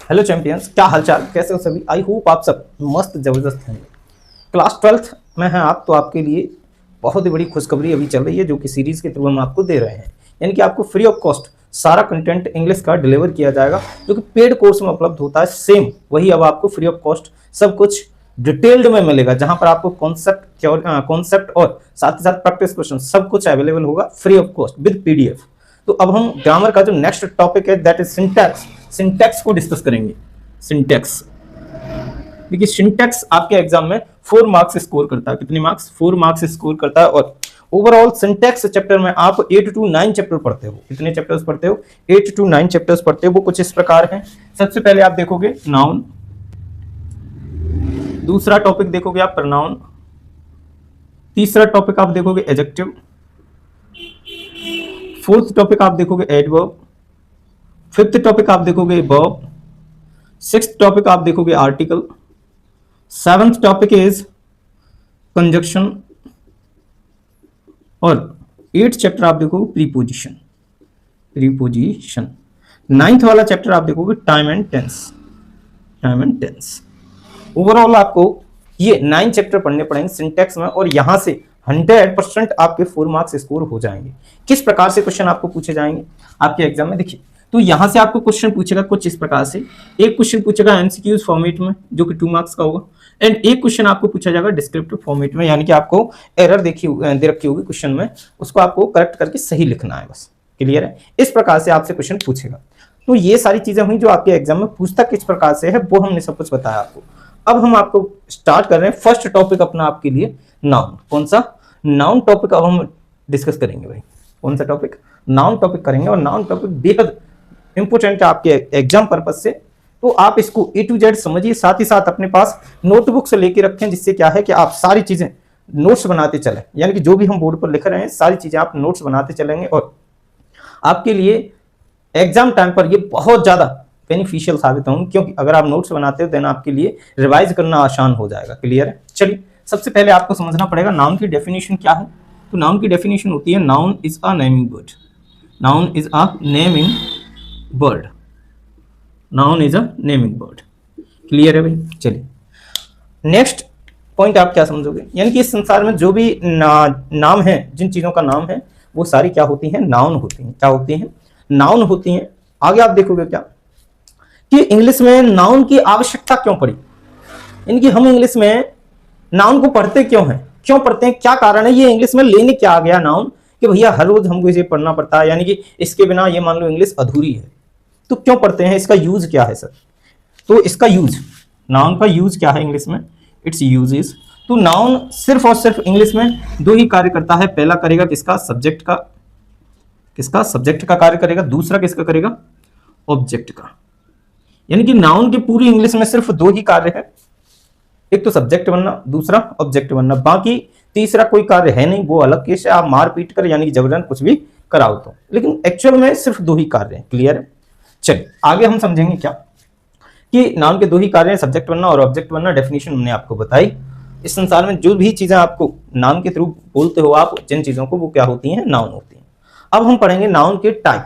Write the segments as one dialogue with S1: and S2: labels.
S1: Hello champions, क्या हालचाल, कैसे हो सभी। आई होप आप सब मस्त जबरदस्त हैं। क्लास 12th में हैं आप, तो आपके लिए बहुत ही बड़ी खुशखबरी अभी चल रही है, जो कि सीरीज के थ्रू हम आपको दे रहे हैं। यानी कि आपको फ्री ऑफ कॉस्ट सारा कंटेंट इंग्लिश का डिलीवर किया जाएगा, जो कि पेड कोर्स में उपलब्ध होता है। सेम वही अब आपको फ्री ऑफ कॉस्ट सब कुछ डिटेल्ड में मिलेगा, जहां पर आपको कॉन्सेप्ट और साथ ही साथ प्रैक्टिस क्वेश्चन सब कुछ अवेलेबल होगा free of cost with PDF. तो अब हम ग्रामर का जो नेक्स्ट टॉपिक है दैट इज सिंटैक्स। सिंटैक्स को डिस्कस करेंगे। सिंटैक्स, देखिए सिंटैक्स आपके एग्जाम में 4 मार्क्स स्कोर करता है। कितने मार्क्स? 4 मार्क्स स्कोर करता है। और ओवरऑल सिंटैक्स चैप्टर में आप 8 to 9 चैप्टर पढ़ते हो। कितने चैप्टर्स पढ़ते हो? 8 to 9 चैप्टर्स पढ़ते हो। वो कुछ इस प्रकार हैं। सबसे पहले आप देखोगे नाउन, दूसरा टॉपिक देखोगे आप प्रोनाउन, तीसरा टॉपिक आप देखोगे एडजेक्टिव, फोर्थ टॉपिक आप देखोगे एडवर्ब, फिफ्थ टॉपिक आप देखोगे वर्ब, सिक्स्थ टॉपिक आप देखोगे article, seventh topic is conjunction, और 8th चैप्टर आप देखोगे प्रीपोजिशन। नाइन्थ वाला चैप्टर आप देखोगे टाइम एंड टेंस। ओवरऑल आपको ये 9 चैप्टर पढ़ने पड़ेंगे सिंटैक्स में, और यहां से 100% आपके 4 मार्क्स स्कोर हो जाएंगे। किस प्रकार से क्वेश्चन आपको पूछे जाएंगे आपके एग्जाम में? देखिए, तो यहां से आपको क्वेश्चन पूछेगा कुछ इस प्रकार से। एक क्वेश्चन पूछेगा एमसीक्यूज फॉर्मेट में, जो कि 2 मार्क्स का होगा, एंड एक क्वेश्चन आपको पूछा जाएगा डिस्क्रिप्टिव फॉर्मेट में, यानी कि आपको एरर दे रखी होगी क्वेश्चन में, उसको आपको करेक्ट करके सही लिखना है। बस क्लियर है? इस प्रकार से आपसे क्वेश्चन पूछेगा। तो ये सारी चीजें हुई जो आपके एग्जाम में पूछता किस प्रकार से है, वो हमने सब कुछ बताया आपको। अब हम आपको स्टार्ट कर रहे हैं फर्स्ट टॉपिक अपना आपके लिए, नाउन। कौन सा? नाउन टॉपिक अब हम डिस्कस करेंगे भाई। कौन सा टॉपिक? नाउन टॉपिक करेंगे। और नाउन टॉपिक बेहद इंपोर्टेंट है आपके एग्जाम पर्पज से, तो आप इसको A to Z समझिए। साथ ही साथ अपने पास नोटबुक से लेके रखें, जिससे क्या है कि आप सारी चीजें नोट्स बनाते चलें। यानी कि जो भी हम बोर्ड पर लिख रहे हैं सारी चीजें आप नोट्स बनाते चलेंगे, और आपके लिए एग्जाम टाइम पर ये बहुत ज्यादा बेनिफिशियल साबित होंगे, क्योंकि अगर आप नोट्स बनाते हो देन आपके लिए रिवाइज करना आसान हो जाएगा। क्लियर है? चलिए, सबसे पहले आपको समझना पड़ेगा नाउन की डेफिनेशन क्या है। तो नाउन की डेफिनेशन होती है noun is a naming word. Noun is a naming word. Noun is a naming word. Clear है भाई? चलिए, नेक्स्ट पॉइंट आप क्या समझोगे? यानी कि इस संसार में जो भी नाम है, जिन चीजों का नाम है, वो सारी क्या होती हैं? नाउन होती हैं। क्या होती हैं? नाउन होती हैं। आगे आप देखोगे क्या कि इंग्लिश में नाउन की आवश्यकता क्यों पड़ी। यानी कि हम इंग्लिश में नाउन को पढ़ते क्यों हैं, क्यों पढ़ते हैं, क्या कारण है, ये इंग्लिश में लेने क्या आ गया नाउन, कि भैया हर रोज हमको इसे पढ़ना पड़ता है, यानी कि इसके बिना ये मान लो इंग्लिश अधूरी है। तो क्यों पढ़ते हैं, इसका यूज क्या है सर? तो इसका यूज, नाउन का यूज क्या है इंग्लिश में? It's uses. तो नाउन सिर्फ और सिर्फ इंग्लिश में 2 ही कार्य करता है। पहला करेगा किसका? सब्जेक्ट का। किसका? सब्जेक्ट का कार्य करेगा। दूसरा किसका करेगा? ऑब्जेक्ट का। यानी कि नाउन की पूरी इंग्लिश में सिर्फ 2 ही कार्य है, एक तो सब्जेक्ट बनना, दूसरा ऑब्जेक्ट बनना। बाकी तीसरा कोई कार्य है नहीं, वो अलग केस है। आप मार पीट कर यानी कि जबरन कुछ भी कराओ तो, लेकिन एक्चुअल में सिर्फ 2 ही कार्य हैं। क्लियर है? चलिए, आगे हम समझेंगे क्या कि नाउन के 2 ही कार्य हैं, सब्जेक्ट बनना और ऑब्जेक्ट बनना। डेफिनेशन हमने आपको बताई। इस संसार में जो भी चीजें आपको नाउन के थ्रू बोलते हो आप, जिन चीजों को, वो क्या होती हैं? नाउन होती हैं। अब हम पढ़ेंगे नाउन के टाइप,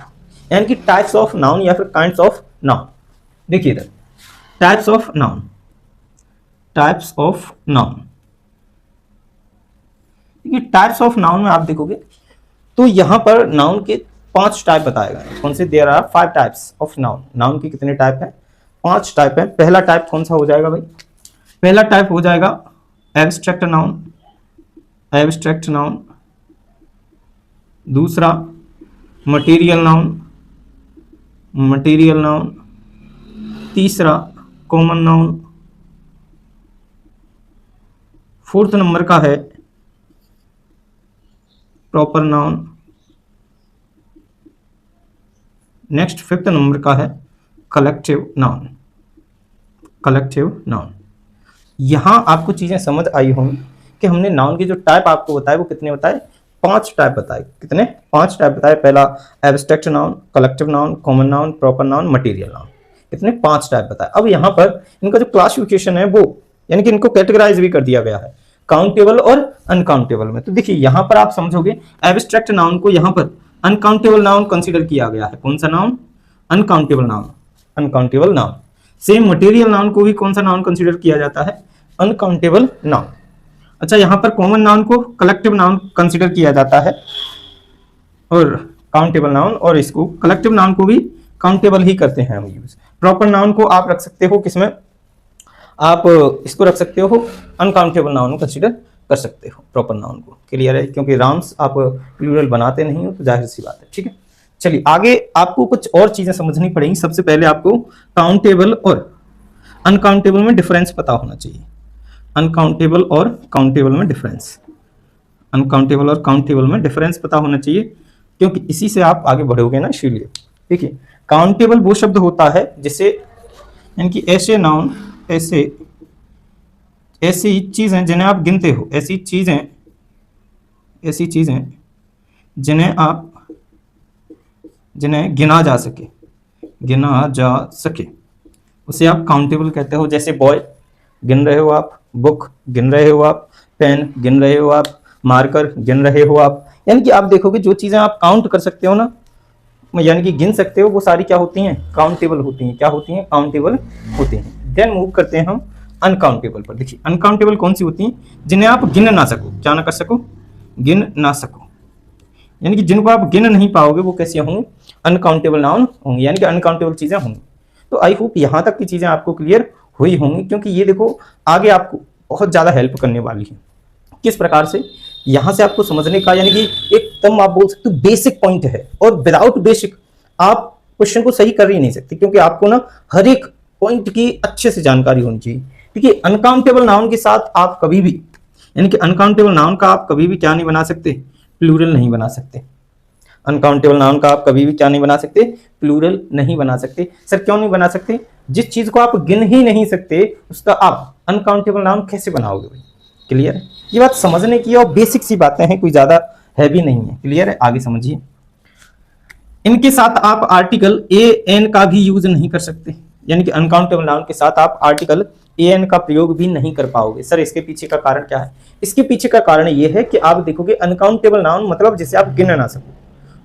S1: यानी कि टाइप्स ऑफ नाउन या फिर काइंड्स ऑफ नाउन। देखिए इधर, types of noun. Types of noun, देखिए टाइप्स ऑफ नाउन में आप देखोगे तो यहां पर नाउन के 5 टाइप बताए गए हैं। कौन से? There are 5 types of noun. Noun के कितने टाइप हैं? 5 टाइप हैं। पहला टाइप कौन सा हो जाएगा भाई? पहला टाइप हो जाएगा एब्स्ट्रैक्ट नाउन। Abstract noun. दूसरा मटेरियल नाउन। Material noun. तीसरा कॉमन नाउन। 4th नंबर का है proper noun. Next 5th number का है कलेक्टिव नाउन। Collective noun. यहां आपको चीजें समझ आई होंगी कि हमने नाउन के जो टाइप आपको बताए वो कितने बताए? 5 टाइप बताए। कितने? 5 टाइप बताए। पहला abstract noun, collective noun, common noun, proper noun, material noun. कितने? 5 टाइप बताए। अब यहां पर इनका जो क्लासिफिकेशन है वो, यानी कि इनको कैटेगराइज भी कर दिया गया है काउंटेबल और अनकाउंटेबल में। तो देखिए यहां पर आप समझोगे एब्स्ट्रैक्ट नाउन को यहां पर अनकाउंटेबल नाउन कंसीडर किया गया है। कौन सा noun? Uncountable noun. Uncountable noun. Same material noun को भी कौन सा नाउन कंसीडर किया जाता है? Uncountable noun. अच्छा, यहाँ पर कॉमन नाउन को कलेक्टिव नाउन कंसीडर किया जाता है और काउंटेबल नाउन, और इसको कलेक्टिव नाउन को भी काउंटेबल ही करते हैं हम यूज। प्रॉपर नाउन को आप रख सकते हो किसमें? आप इसको रख सकते हो अनकाउंटेबल नाउन कंसीडर कर सकते हो प्रॉपर नाउन को। क्लियर है? क्योंकि राउंड्स आप प्लूरल बनाते नहीं हो तो जाहिर सी बात है। ठीक है, चलिए आगे आपको कुछ और चीजें समझनी पड़ेंगी। सबसे पहले आपको काउंटेबल और अनकाउंटेबल में डिफरेंस पता होना चाहिए। अनकाउंटेबल और काउंटेबल में डिफरेंस, अनकाउंटेबल और काउंटेबल में डिफरेंस पता होना चाहिए, क्योंकि इसी से आप आगे बढ़ोगे ना, इसीलिए। देखिए, काउंटेबल वो शब्द होता है जिसे, यानी कि ऐसे नाउन, ऐसी चीजें जिन्हें आप गिनते हो, ऐसी चीजें जिन्हें गिना जा सके, उसे आप काउंटेबल कहते हो। जैसे बॉय गिन रहे हो आप, बुक गिन रहे हो आप, पेन गिन रहे हो आप, मार्कर गिन रहे हो आप। यानी कि आप देखोगे जो चीजें आप काउंट कर सकते हो ना, यानी कि गिन सकते हो, वो सारी क्या होती हैं? काउंटेबल होती हैं। क्या होती हैं? काउंटेबल होती हैं। देन मूव करते हैं हम अनकाउंटेबल पर। देखिए, अनकाउंटेबल कौन सी होती हैं? जिन्हें आप गिन ना सको। क्या ना कर सको? गिन ना सको, यानी कि जिनको आप गिन नहीं पाओगे वो कैसे होंगे? अनकाउंटेबल नाउन होंगे, यानी कि अनकाउंटेबल चीजें होंगी। तो आई होप यहाँ तक की चीजें आपको क्लियर हुई होंगी, क्योंकि ये देखो आगे आपको बहुत ज्यादा हेल्प करने वाली है। किस प्रकार से? यहां से आपको समझने का, यानी कि एकदम आप बोल सकते हो बेसिक पॉइंट है, और विदाउट बेसिक आप क्वेश्चन को सही कर ही नहीं सकते, क्योंकि आपको ना हर एक पॉइंट की अच्छे से जानकारी होनी चाहिए। ठीक है, अनकाउंटेबल नाउन के साथ आप कभी भी, यानी कि अनकाउंटेबल नाउन का आप कभी भी क्या नहीं बना सकते? प्लूरल नहीं बना सकते। अनकाउंटेबल नाउन का आप कभी भी क्या नहीं बना सकते? प्लूरल नहीं बना सकते। सर क्यों नहीं बना सकते? जिस चीज को आप गिन ही नहीं सकते उसका आप अनकाउंटेबल नाउन कैसे बनाओगे भाई? क्लियर है? ये बात समझने की और बेसिक सी बातें हैं, कोई ज्यादा हैवी नहीं है। क्लियर है? आगे समझिए। इनके साथ आप आर्टिकल ए एन का भी यूज नहीं कर सकते, यानी कि अनकाउंटेबल नाउन के साथ आप आर्टिकल ए एन का प्रयोग भी नहीं कर पाओगे। सर इसके पीछे का कारण क्या है? इसके पीछे का कारण यह है कि आप देखोगे अनकाउंटेबल नाउन मतलब जिसे आप गिन ना सको,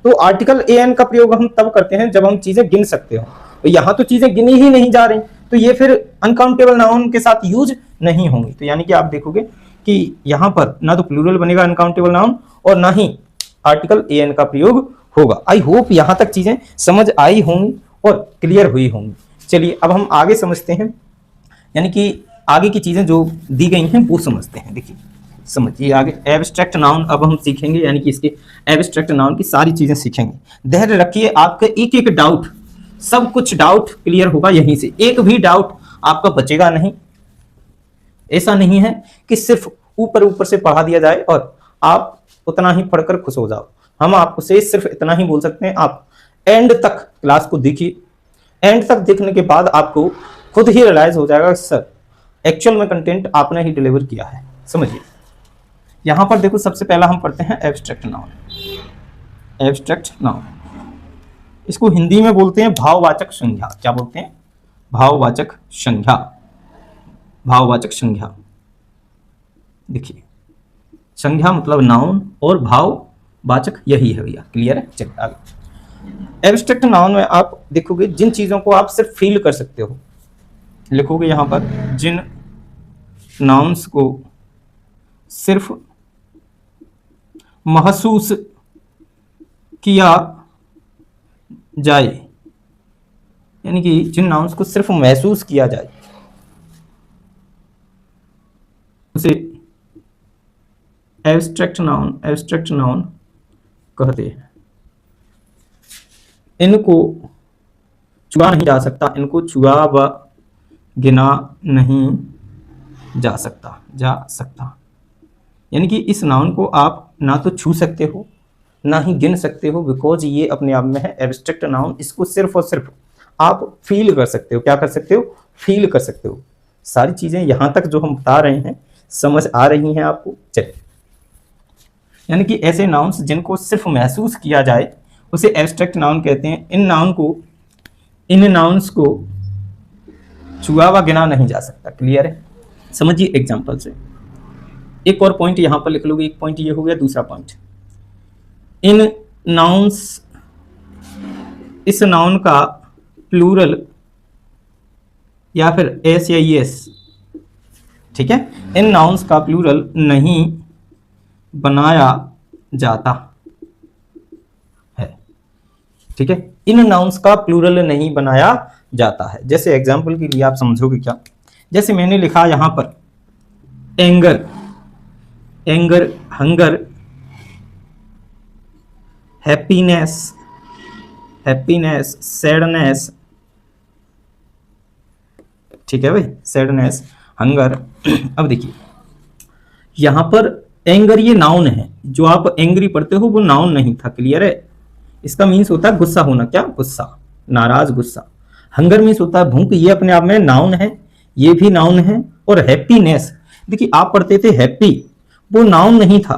S1: तो आर्टिकल ए एन का प्रयोग हम तब करते हैं जब हम चीजें गिन सकते हो। तो यहाँ तो चीजें गिनी ही नहीं जा रही, तो ये फिर अनकाउंटेबल नाउन के साथ यूज नहीं होंगी। तो यानी कि आप देखोगे कि यहाँ पर ना तो प्लूरल बनेगा अनकाउंटेबल नाउन, और ना ही आर्टिकल ए एन का प्रयोग होगा। आई होप यहाँ तक चीजें समझ आई होंगी और क्लियर हुई होंगी। चलिए अब हम आगे समझते हैं, यानी कि आगे की चीजें जो दी गई हैं वो समझते हैं। देखिए समझिए आगे एब्स्ट्रैक्ट नाउन अब हम सीखेंगे, यानी कि इसके एब्स्ट्रैक्ट नाउन की सारी चीजें सीखेंगे। धैर्य रखिए, आपका एक एक डाउट, सब कुछ डाउट क्लियर होगा यहीं से, एक भी डाउट आपका बचेगा नहीं। ऐसा नहीं है कि सिर्फ ऊपर ऊपर से पढ़ा दिया जाए और आप उतना ही पढ़कर खुश हो जाओ। हम आपको से सिर्फ इतना ही बोल सकते हैं, आप एंड तक क्लास को देखिए। एंड तक देखने के बाद आपको खुद ही रियलाइज हो जाएगा सर एक्चुअल में कंटेंट आपने ही डिलीवर किया है। समझिए यहां पर देखो, सबसे पहला हम पढ़ते हैं एब्स्ट्रैक्ट नाउन। एब्स्ट्रैक्ट नाउन, इसको हिंदी में बोलते हैं भाववाचक संज्ञा। क्या बोलते हैं? भाववाचक संज्ञा। भाववाचक संज्ञा, देखिए संज्ञा मतलब नाउन और भाववाचक यही है भैया। क्लियर है? चलिए आगे। एब्स्ट्रैक्ट नाउन में आप देखोगे जिन चीजों को आप सिर्फ फील कर सकते हो, लिखोगे यहां पर जिन नाउन्स को सिर्फ महसूस किया जाए, यानी कि जिन नाउन्स को सिर्फ महसूस किया जाए उसे एब्स्ट्रैक्ट नाउन कहते हैं। इनको छुआ नहीं जा सकता, इनको छुआ व गिना नहीं जा सकता। यानी कि इस नाउन को आप ना तो छू सकते हो ना ही गिन सकते हो, बिकॉज ये अपने आप में है एब्स्ट्रैक्ट नाउन। इसको सिर्फ और सिर्फ आप फील कर सकते हो। क्या कर सकते हो? फील कर सकते हो। सारी चीजें यहां तक जो हम बता रहे हैं समझ आ रही हैं आपको? चलिए, यानी कि ऐसे नाउन्स जिनको सिर्फ महसूस किया जाए उसे एब्स्ट्रैक्ट नाउन कहते हैं। इन नाउन्स को छुआ व गिना नहीं जा सकता। क्लियर है? समझिए एग्जांपल से। एक और पॉइंट यहां पर लिख लोगे, एक पॉइंट ये हो गया। दूसरा पॉइंट, इन नाउन्स, इस नाउन का प्लूरल या फिर एस या ईएस, ठीक है, इन नाउन्स का प्लूरल नहीं बनाया जाता है, ठीक है, इन नाउन्स का प्लूरल नहीं बनाया जाता है। जैसे एग्जाम्पल के लिए आप समझोगे क्या, जैसे मैंने लिखा यहां पर anger, anger, hunger, happiness, happiness, sadness, ठीक है भाई, सैडनेस, हंगर। अब देखिए यहां पर एंगर ये नाउन है, जो आप एंग्री पढ़ते हो वो नाउन नहीं था, क्लियर है। इसका मीन्स होता है गुस्सा होना, क्या, गुस्सा, नाराज, गुस्सा। हंगर मीन्स होता है भूख, ये अपने आप में नाउन है, ये भी नाउन है। और हैप्पीनेस, देखिए आप पढ़ते थे हैप्पी, वो नाउन नहीं था,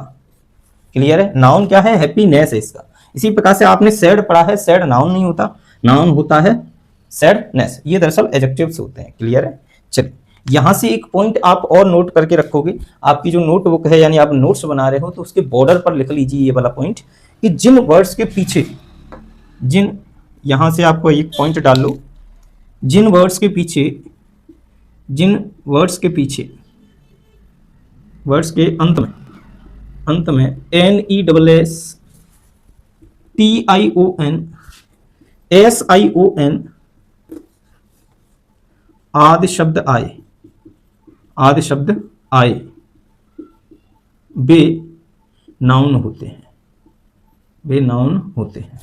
S1: क्लियर है, नाउन क्या है, हैप्पीनेस है इसका। इसी प्रकार से आपने सैड पढ़ा है, सैड नाउन नहीं होता, नाउन होता है सैडनेस, ये दरअसल एडजेक्टिव्स होते हैं, क्लियर है। चलिए यहां से एक पॉइंट आप और नोट करके रखोगे, आपकी जो नोटबुक है यानी आप नोट्स बना रहे हो तो उसके बॉर्डर पर लिख लीजिए ये वाला पॉइंट, कि जिन वर्ड्स के पीछे, जिन, यहां से आपको एक पॉइंट डाल लो, जिन वर्ड्स के पीछे, जिन वर्ड्स के पीछे, वर्ड्स के अंत में, अंत में NESSTION आदि शब्द आए, आदि शब्द आए, वे नाउन होते हैं, वे नाउन होते हैं।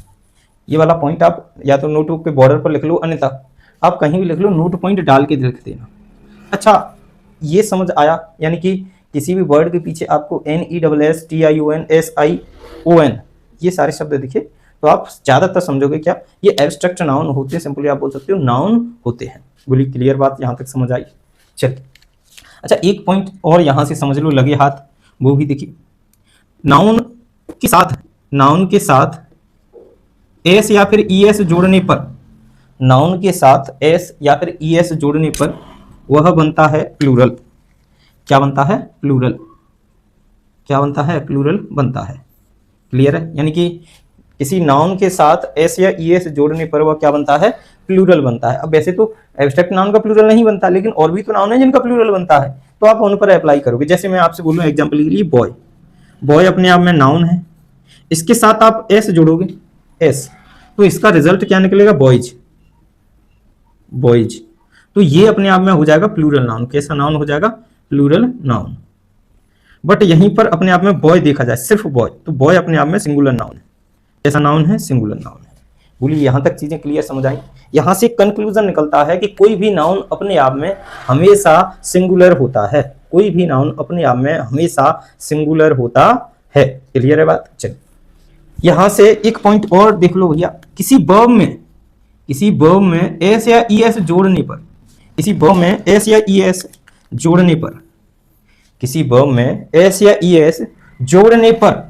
S1: ये वाला पॉइंट आप या तो नोटबुक के बॉर्डर पर लिख लो, अन्यथा आप कहीं भी लिख लो, नोट पॉइंट डाल के लिख देना। अच्छा ये समझ आया, यानी कि किसी भी वर्ड के पीछे आपको NESSTION SION ये सारे शब्द दिखे तो आप ज्यादातर समझोगे क्या, ये एब्स्ट्रैक्ट नाउन होते हैं, सिंपली आप बोल सकते हो नाउन होते हैं। बोली क्लियर बात, यहां तक समझ आई। चलिए अच्छा एक पॉइंट और यहां से समझ लो, लगे हाथ, वो भी देखिए, नाउन के साथ, नाउन के साथ एस या फिर ईएस जोड़ने पर, नाउन के साथ एस या फिर ईएस जोड़ने पर वह बनता है प्लूरल। क्या बनता है, प्लूरल, क्या बनता है, प्लूरल बनता है, क्लियर है। यानी कि किसी नाउन के साथ एस या ईएस जोड़ने पर वह क्या बनता है, प्लूरल बनता है। अब वैसे तो एब्स्ट्रैक्ट नाउन का प्लूरल नहीं बनता, लेकिन और भी तो नाउन है जिनका प्लूरल बनता है, तो आप उन पर अप्लाई करोगे। जैसे मैं आपसे बोलूं एग्जांपल के लिए बॉय, बॉय अपने आप में नाउन है, इसके साथ आप एस जोड़ोगे, एस, तो इसका रिजल्ट क्या निकलेगा, बॉयज, बॉयज, तो ये अपने आप में हो जाएगा प्लूरल नाउन। कैसा नाउन हो जाएगा, प्लूरल नाउन। बट यहीं पर अपने आप में बॉय देखा जाए, सिर्फ बॉय, तो बॉय अपने आप में सिंगुलर नाउन है। कैसा नाउन है, सिंगुलर नाउन है। बोलिए यहां तक चीजें क्लियर समझ आई। यहां से कंक्लूजन निकलता है कि कोई भी नाउन अपने आप में हमेशा सिंगुलर होता है, कोई भी नाउन अपने आप में हमेशा सिंगुलर होता है, क्लियर है बात। चलिए यहां से एक पॉइंट और देख लो भैया, किसी वर्ब में, किसी वर्ब में एस या ईएस जोड़ने पर, किसी वर्ब में एस या ईएस जोड़ने पर, किसी वर्ब में एस या ईएस जोड़ने पर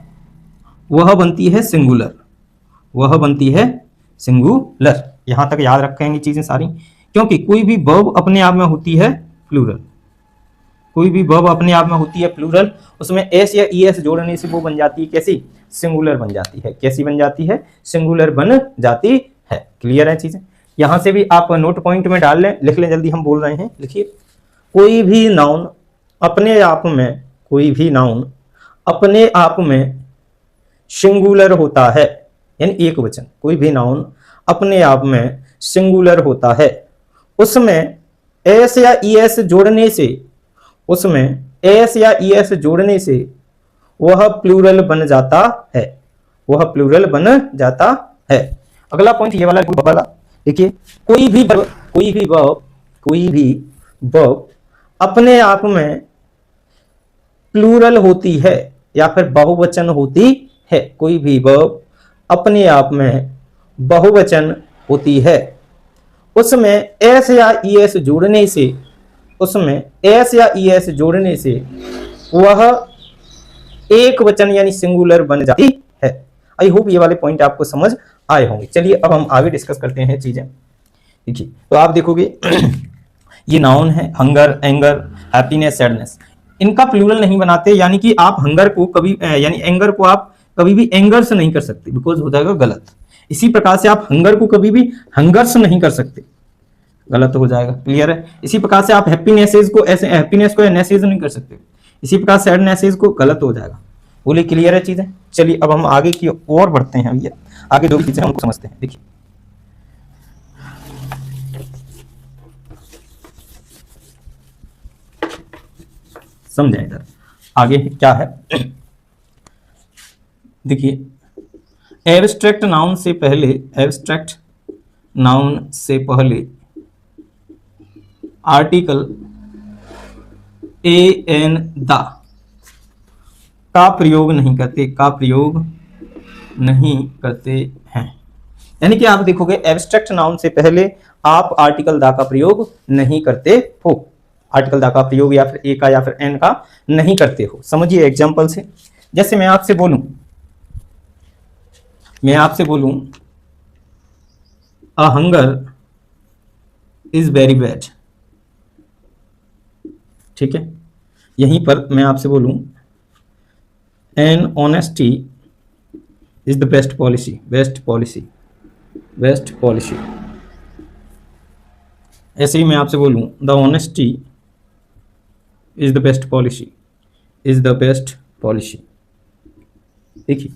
S1: वह बनती है सिंगुलर, वह बनती है सिंगुलर। यहां तक याद रखेंगे चीजें सारी, क्योंकि कोई भी वर्ब अपने आप में होती है प्लूरल, कोई भी वर्ब अपने आप में होती है प्लूरल, उसमें एस या ईएस जोड़ने से वो बन जाती है कैसी, सिंगुलर बन जाती है। कैसी बन जाती है, सिंगुलर बन जाती है, क्लियर है चीजें। यहां से भी आप नोट पॉइंट में डाल लें, लिख लें, जल्दी हम बोल रहे हैं, लिखिए। कोई भी नाउन अपने आप में, कोई भी नाउन अपने आप में सिंगुलर होता है, यानी एक वचन, कोई भी नाउन अपने आप में सिंगुलर होता है, उसमें एस या ईएस जोड़ने से, उसमें एस या ईएस जोड़ने से वह प्लूरल बन जाता है, वह प्लूरल बन जाता है। अगला पॉइंट ये वाला देखिए, कोई भी वर्ब, कोई भी वर्ब, कोई भी वर्ब अपने आप में प्लूरल होती है या फिर बहुवचन होती है, कोई भी वर्ब अपने आप में बहुवचन होती है, उसमें एस या ईएस जोड़ने से, उसमें एस या ईएस जोड़ने से वह एक वचन यानी सिंगुलर बन जाती है। आई होप ये वाले पॉइंट आपको समझ आए होंगे। चलिए अब हम आगे डिस्कस करते हैं चीजें। देखिए तो आप देखोगे ये नाउन है, हंगर, एंगर, हैप्पीनेस, सैडनेस, इनका प्लूरल नहीं बनाते, यानी कि आप हंगर को कभी यानी एंगर को आप कभी भी एंगर्स नहीं कर सकते, बिकॉज हो जाएगा गलत। इसी प्रकार से आप हंगर को कभी भी हंगर्स नहीं कर सकते, गलत हो जाएगा। क्लियर है? इसी प्रकार से आप हैप्पीनेसेस को ऐसे हैप्पीनेस को एनेसेस नहीं कर सकते। इसी प्रकार सैडनेसेस को गलत हो जाएगा। बोलिए क्लियर है चीजें? चलिए अब हम आगे की ओर बढ़ते हैं भैया, आगे जो भी चीजें हमको समझते हैं। देखिए समझे इधर आगे क्या है। देखिए एब्स्ट्रैक्ट नाउन से पहले, एब्स्ट्रैक्ट नाउन से पहले आर्टिकल ए एन द का प्रयोग नहीं करते, का प्रयोग नहीं करते हैं। यानी कि आप देखोगे एब्स्ट्रैक्ट नाउन से पहले आप आर्टिकल दा का प्रयोग नहीं करते हो, आर्टिकल दा का प्रयोग या फिर ए का या फिर एन का नहीं करते हो। समझिए एग्जांपल से, जैसे मैं आपसे बोलूं a hunger is very bad, ठीक है। यहीं पर मैं आपसे बोलूं an honesty is the best policy, best policy, best policy. ऐसे ही मैं आपसे बोलूं the honesty is the best policy, is the best policy. देखिए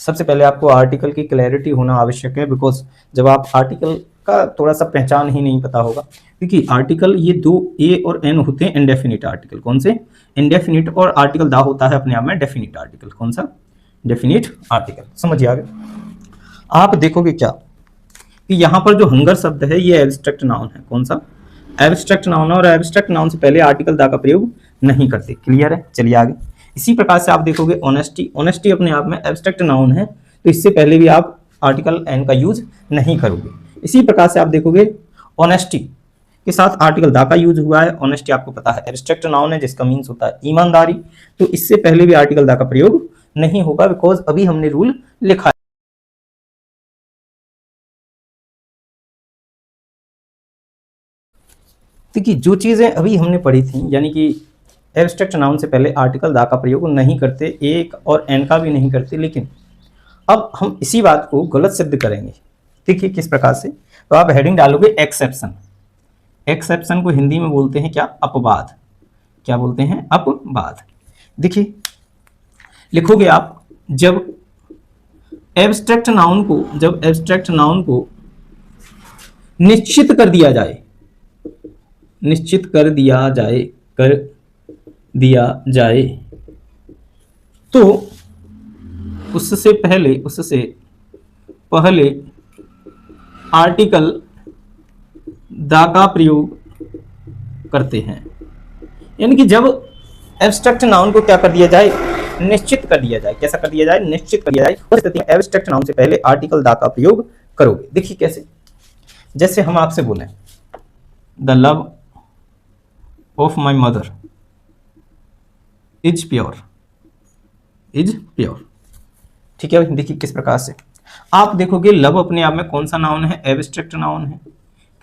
S1: सबसे पहले आपको आर्टिकल की क्लैरिटी होना आवश्यक है, बिकॉज जब आप आर्टिकल का थोड़ा सा पहचान ही नहीं पता होगा, क्योंकि आर्टिकल ये दो ए और एन होते हैं इंडेफिनिट आर्टिकल। कौन से? इंडेफिनिट। और आर्टिकल दा होता है अपने आप में डेफिनिट आर्टिकल। कौन सा? Definite article. समझिए आगे आप देखोगे क्या कि यहां पर जो हंगर शब्द है ये एब्स्ट्रैक्ट नाउन है। कौन सा? एब्स्ट्रैक्ट नाउन है, और एब्स्ट्रैक्ट नाउन से पहले आर्टिकल दा का प्रयोग नहीं करते। क्लियर है? चलिए आगे। इसी प्रकार से आप देखोगे ऑनेस्टी, ऑनेस्टी अपने आप में एब्स्ट्रैक्ट नाउन है, तो इससे पहले भी आप आर्टिकल एन का यूज नहीं करोगे। इसी प्रकार से आप देखोगे ऑनेस्टी के साथ आर्टिकल दा का यूज हुआ है। ऑनेस्टी आपको पता है एब्स्ट्रैक्ट नाउन है जिसका मीन्स होता है ईमानदारी, तो इससे पहले भी आर्टिकल दा का प्रयोग नहीं होगा, बिकॉज अभी हमने रूल लिखा है। देखिए जो चीजें अभी हमने पढ़ी थी, यानी कि एब्स्ट्रैक्ट नाउन से पहले आर्टिकल दा का प्रयोग नहीं करते, एक और एन का भी नहीं करते, लेकिन अब हम इसी बात को गलत सिद्ध करेंगे। देखिए किस प्रकार से, तो आप हेडिंग डालोगे एक्सेप्शन। एक्सेप्शन को हिंदी में बोलते हैं क्या? अपवाद। क्या बोलते हैं? अपवाद। देखिए लिखोगे आप जब एब्स्ट्रैक्ट नाउन को निश्चित कर दिया जाए, निश्चित कर दिया जाए तो उससे पहले आर्टिकल दा का प्रयोग करते हैं। यानी कि जब एब्स्ट्रैक्ट नाउन को क्या कर दिया जाए? निश्चित कर दिया जाए। कैसा कर दिया जाए? निश्चित कर दिया जाए। उस स्थिति में एब्स्ट्रैक्ट नाउन से पहले आर्टिकल दा का प्रयोग करोगे। देखिए कैसे, जैसे हम आपसे बोले the love of my mother is pure, is pure, ठीक है। देखिए किस प्रकार से आप देखोगे लव अपने आप में कौन सा नाउन है? एब्स्ट्रैक्ट नाउन है।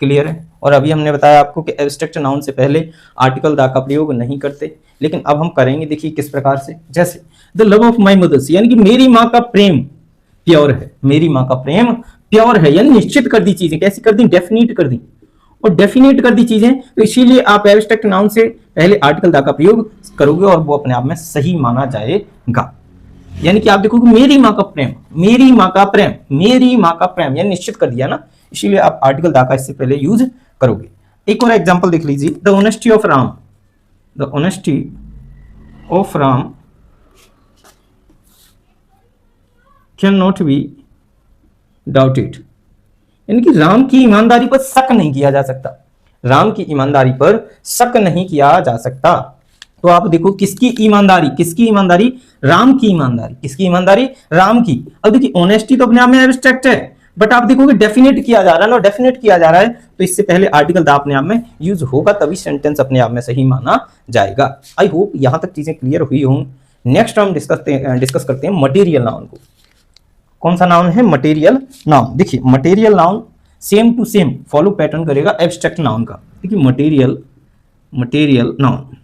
S1: क्लियर है? और अभी हमने बताया आपको कि एब्स्ट्रैक्ट नाउन से पहले आर्टिकल दा का प्रयोग नहीं करते, लेकिन अब हम करेंगे। देखिए किस प्रकार से, जैसे the love of my mother, यानी कि मेरी माँ का प्रेम प्योर है, मेरी माँ का प्रेम प्योर है, यानी निश्चित कर दी चीजें। कैसी कर दी? डेफिनेट कर दी। और डेफिनेट कर दी चीजें, तो इसीलिए आप एब्स्ट्रैक्ट नाउन से पहले आर्टिकल दा का प्रयोग करोगे और वो अपने आप में सही माना जाएगा। यानी कि आप देखोगे मेरी माँ का प्रेम, मेरी माँ का प्रेम, मेरी माँ का प्रेम, यानी निश्चित कर दिया ना, इसीलिए आप आर्टिकल दा का इससे पहले यूज करोगे। एक और एग्जांपल देख लीजिए, the honesty of Ram, the honesty of Ram can not be doubted, यानी कि राम की ईमानदारी पर शक नहीं किया जा सकता, राम की ईमानदारी पर शक नहीं किया जा सकता। तो आप देखो किसकी ईमानदारी? किसकी ईमानदारी? राम की ईमानदारी। किसकी ईमानदारी? राम की। अब देखिए ऑनेस्टी तो अपने आप में एब्स्ट्रैक्ट है, बट आप देखोगे डेफिनेट किया जा रहा है ना, डेफिनेट किया जा रहा है, तो इससे पहले आर्टिकल दा अपने आप में यूज होगा, तभी सेंटेंस अपने आप में सही माना जाएगा। आई होप यहां तक चीजें क्लियर हुई होंगी। नेक्स्ट हम डिस्कस करते हैं मटेरियल नाउन को। कौन सा नाउन है? Material noun. देखिए material noun same to same follow pattern करेगा एब्स्ट्रैक्ट नाउन का। देखिए मटेरियल नाउन,